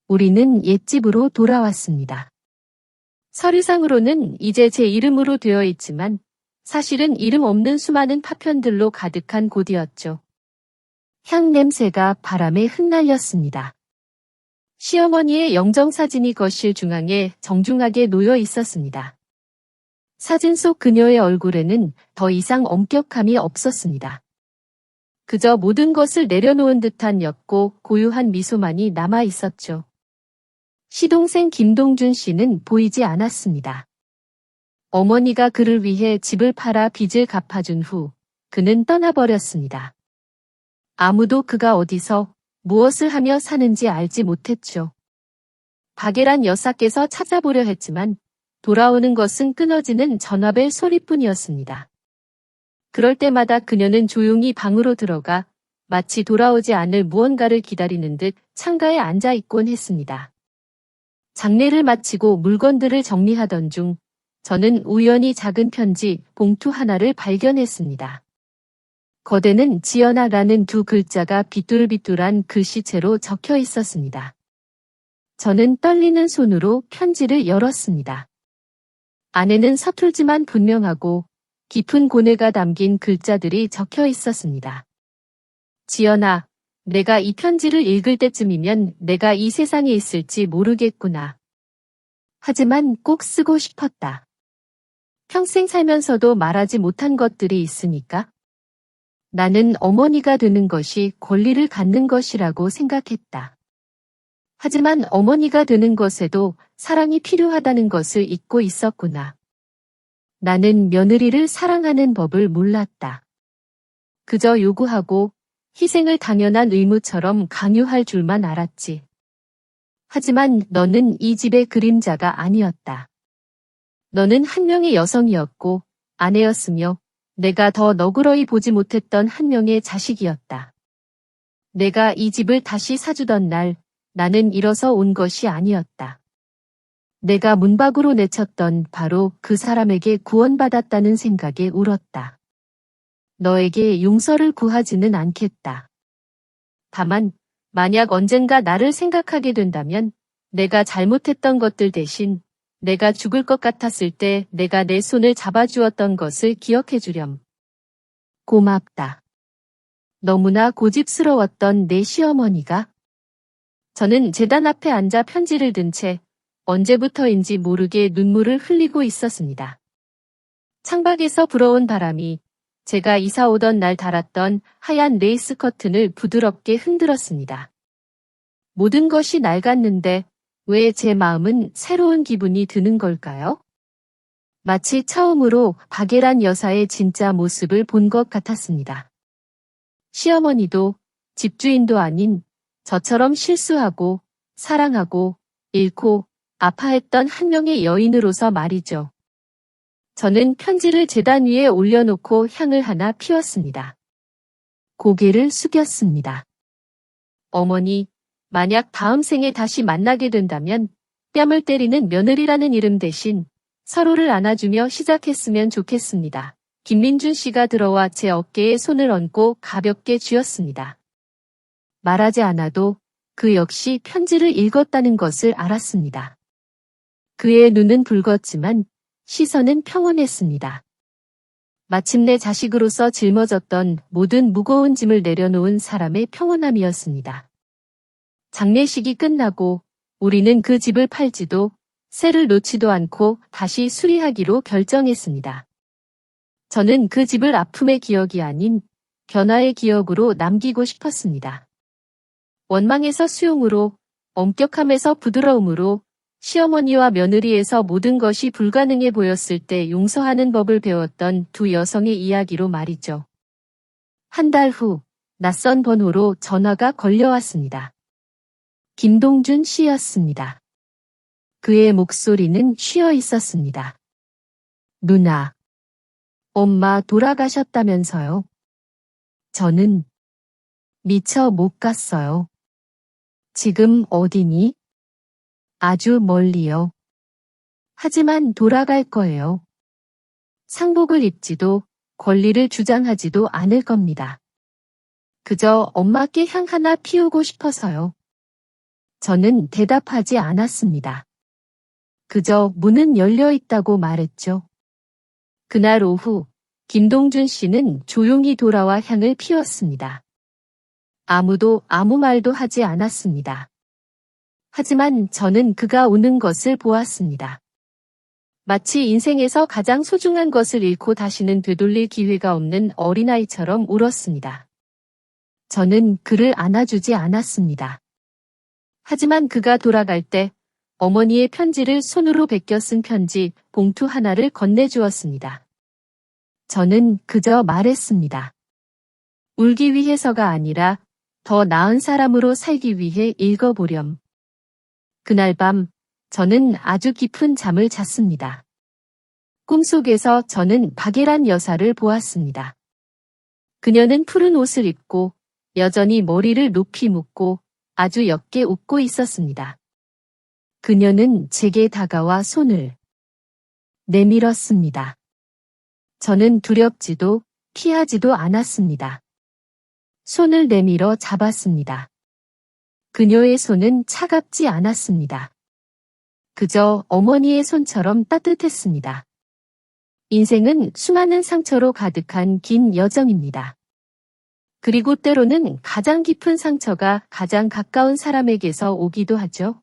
우리는 옛집으로 돌아왔습니다. 서류상으로는 이제 제 이름으로 되어 있지만 사실은 이름 없는 수많은 파편들로 가득한 곳이었죠. 향 냄새가 바람에 흩날렸습니다. 시어머니의 영정사진이 거실 중앙에 정중하게 놓여 있었습니다. 사진 속 그녀의 얼굴에는 더 이상 엄격함이 없었습니다. 그저 모든 것을 내려놓은 듯한 옅고 고요한 미소만이 남아 있었죠. 시동생 김동준 씨는 보이지 않았습니다. 어머니가 그를 위해 집을 팔아 빚을 갚아준 후 그는 떠나버렸습니다. 아무도 그가 어디서 무엇을 하며 사는지 알지 못했죠. 박예란 여사께서 찾아보려 했지만 돌아오는 것은 끊어지는 전화벨 소리뿐이었습니다. 그럴 때마다 그녀는 조용히 방으로 들어가 마치 돌아오지 않을 무언가를 기다리는 듯 창가에 앉아 있곤 했습니다. 장례를 마치고 물건들을 정리하던 중 저는 우연히 작은 편지 봉투 하나를 발견했습니다. 거대는 지연아라는 두 글자가 비뚤비뚤한 글씨체로 적혀 있었습니다. 저는 떨리는 손으로 편지를 열었습니다. 안에는 서툴지만 분명하고 깊은 고뇌가 담긴 글자들이 적혀 있었습니다. 지연아, 내가 이 편지를 읽을 때쯤이면 내가 이 세상에 있을지 모르겠구나. 하지만 꼭 쓰고 싶었다. 평생 살면서도 말하지 못한 것들이 있으니까. 나는 어머니가 되는 것이 권리를 갖는 것이라고 생각했다. 하지만 어머니가 되는 것에도 사랑이 필요하다는 것을 잊고 있었구나. 나는 며느리를 사랑하는 법을 몰랐다. 그저 요구하고 희생을 당연한 의무처럼 강요할 줄만 알았지. 하지만 너는 이 집의 그림자가 아니었다. 너는 한 명의 여성이었고 아내였으며 내가 더 너그러이 보지 못했던 한 명의 자식이었다. 내가 이 집을 다시 사주던 날 나는 일어서 온 것이 아니었다. 내가 문 밖으로 내쳤던 바로 그 사람에게 구원받았다는 생각에 울었다. 너에게 용서를 구하지는 않겠다. 다만 만약 언젠가 나를 생각하게 된다면 내가 잘못했던 것들 대신 내가 죽을 것 같았을 때 내가 내 손을 잡아주었던 것을 기억해 주렴. 고맙다. 너무나 고집스러웠던 내 시어머니가. 저는 제단 앞에 앉아 편지를 든 채 언제부터인지 모르게 눈물을 흘리고 있었습니다. 창밖에서 불어온 바람이 제가 이사 오던 날 달았던 하얀 레이스 커튼을 부드럽게 흔들었습니다. 모든 것이 낡았는데 왜 제 마음은 새로운 기분이 드는 걸까요? 마치 처음으로 박예란 여사의 진짜 모습을 본 것 같았습니다. 시어머니도 집주인도 아닌 저처럼 실수하고 사랑하고 잃고 아파했던 한 명의 여인으로서 말이죠. 저는 편지를 제단 위에 올려놓고 향을 하나 피웠습니다. 고개를 숙였습니다. 어머니, 만약 다음 생에 다시 만나게 된다면 뺨을 때리는 며느리라는 이름 대신 서로를 안아주며 시작했으면 좋겠습니다. 김민준 씨가 들어와 제 어깨에 손을 얹고 가볍게 쥐었습니다. 말하지 않아도 그 역시 편지를 읽었다는 것을 알았습니다. 그의 눈은 붉었지만 시선은 평온했습니다. 마침내 자식으로서 짊어졌던 모든 무거운 짐을 내려놓은 사람의 평온함이었습니다. 장례식이 끝나고 우리는 그 집을 팔지도 세를 놓지도 않고 다시 수리하기로 결정했습니다. 저는 그 집을 아픔의 기억이 아닌 변화의 기억으로 남기고 싶었습니다. 원망에서 수용으로, 엄격함에서 부드러움으로, 시어머니와 며느리에서 모든 것이 불가능해 보였을 때 용서하는 법을 배웠던 두 여성의 이야기로 말이죠. 한 달 후, 낯선 번호로 전화가 걸려왔습니다. 김동준 씨였습니다. 그의 목소리는 쉬어 있었습니다. 누나, 엄마 돌아가셨다면서요? 저는 미처 못 갔어요. 지금 어디니? 아주 멀리요. 하지만 돌아갈 거예요. 상복을 입지도 권리를 주장하지도 않을 겁니다. 그저 엄마께 향 하나 피우고 싶어서요. 저는 대답하지 않았습니다. 그저 문은 열려 있다고 말했죠. 그날 오후 김동준 씨는 조용히 돌아와 향을 피웠습니다. 아무도 아무 말도 하지 않았습니다. 하지만 저는 그가 우는 것을 보았습니다. 마치 인생에서 가장 소중한 것을 잃고 다시는 되돌릴 기회가 없는 어린아이처럼 울었습니다. 저는 그를 안아주지 않았습니다. 하지만 그가 돌아갈 때 어머니의 편지를 손으로 베껴 쓴 편지 봉투 하나를 건네주었습니다. 저는 그저 말했습니다. 울기 위해서가 아니라 더 나은 사람으로 살기 위해 읽어보렴. 그날 밤 저는 아주 깊은 잠을 잤습니다. 꿈속에서 저는 박예란 여사를 보았습니다. 그녀는 푸른 옷을 입고 여전히 머리를 높이 묶고 아주 옅게 웃고 있었습니다. 그녀는 제게 다가와 손을 내밀었습니다. 저는 두렵지도 피하지도 않았습니다. 손을 내밀어 잡았습니다. 그녀의 손은 차갑지 않았습니다. 그저 어머니의 손처럼 따뜻했습니다. 인생은 수많은 상처로 가득한 긴 여정입니다. 그리고 때로는 가장 깊은 상처가 가장 가까운 사람에게서 오기도 하죠.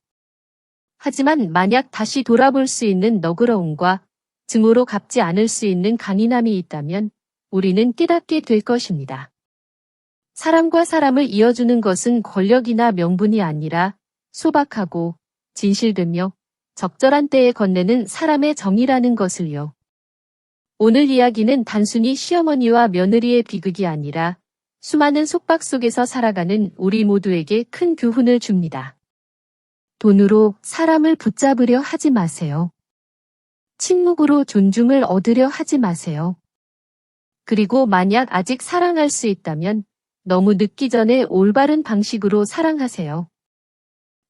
하지만 만약 다시 돌아볼 수 있는 너그러움과 증오로 갚지 않을 수 있는 강인함이 있다면 우리는 깨닫게 될 것입니다. 사람과 사람을 이어주는 것은 권력이나 명분이 아니라 소박하고 진실되며 적절한 때에 건네는 사람의 정이라는 것을요. 오늘 이야기는 단순히 시어머니와 며느리의 비극이 아니라 수많은 속박 속에서 살아가는 우리 모두에게 큰 교훈을 줍니다. 돈으로 사람을 붙잡으려 하지 마세요. 침묵으로 존중을 얻으려 하지 마세요. 그리고 만약 아직 사랑할 수 있다면 너무 늦기 전에 올바른 방식으로 사랑하세요.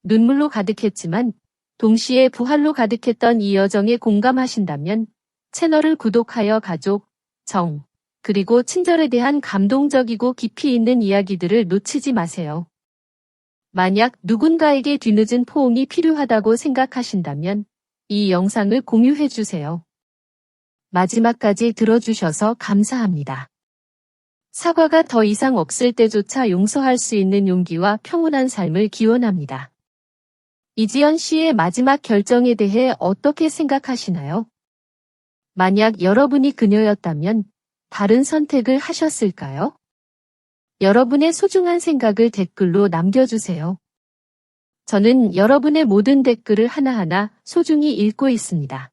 눈물로 가득했지만 동시에 부활로 가득했던 이 여정에 공감하신다면 채널을 구독하여 가족, 정, 그리고 친절에 대한 감동적이고 깊이 있는 이야기들을 놓치지 마세요. 만약 누군가에게 뒤늦은 포옹이 필요하다고 생각하신다면 이 영상을 공유해주세요. 마지막까지 들어주셔서 감사합니다. 사과가 더 이상 없을 때조차 용서할 수 있는 용기와 평온한 삶을 기원합니다. 이지연 씨의 마지막 결정에 대해 어떻게 생각하시나요? 만약 여러분이 그녀였다면 다른 선택을 하셨을까요? 여러분의 소중한 생각을 댓글로 남겨주세요. 저는 여러분의 모든 댓글을 하나하나 소중히 읽고 있습니다.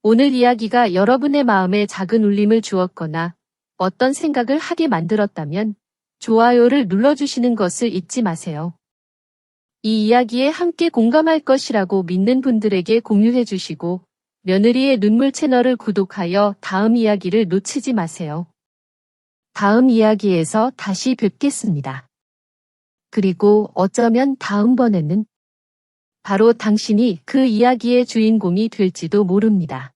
오늘 이야기가 여러분의 마음에 작은 울림을 주었거나 어떤 생각을 하게 만들었다면 좋아요를 눌러주시는 것을 잊지 마세요. 이 이야기에 함께 공감할 것이라고 믿는 분들에게 공유해 주시고 며느리의 눈물 채널을 구독하여 다음 이야기를 놓치지 마세요. 다음 이야기에서 다시 뵙겠습니다. 그리고 어쩌면 다음번에는 바로 당신이 그 이야기의 주인공이 될지도 모릅니다.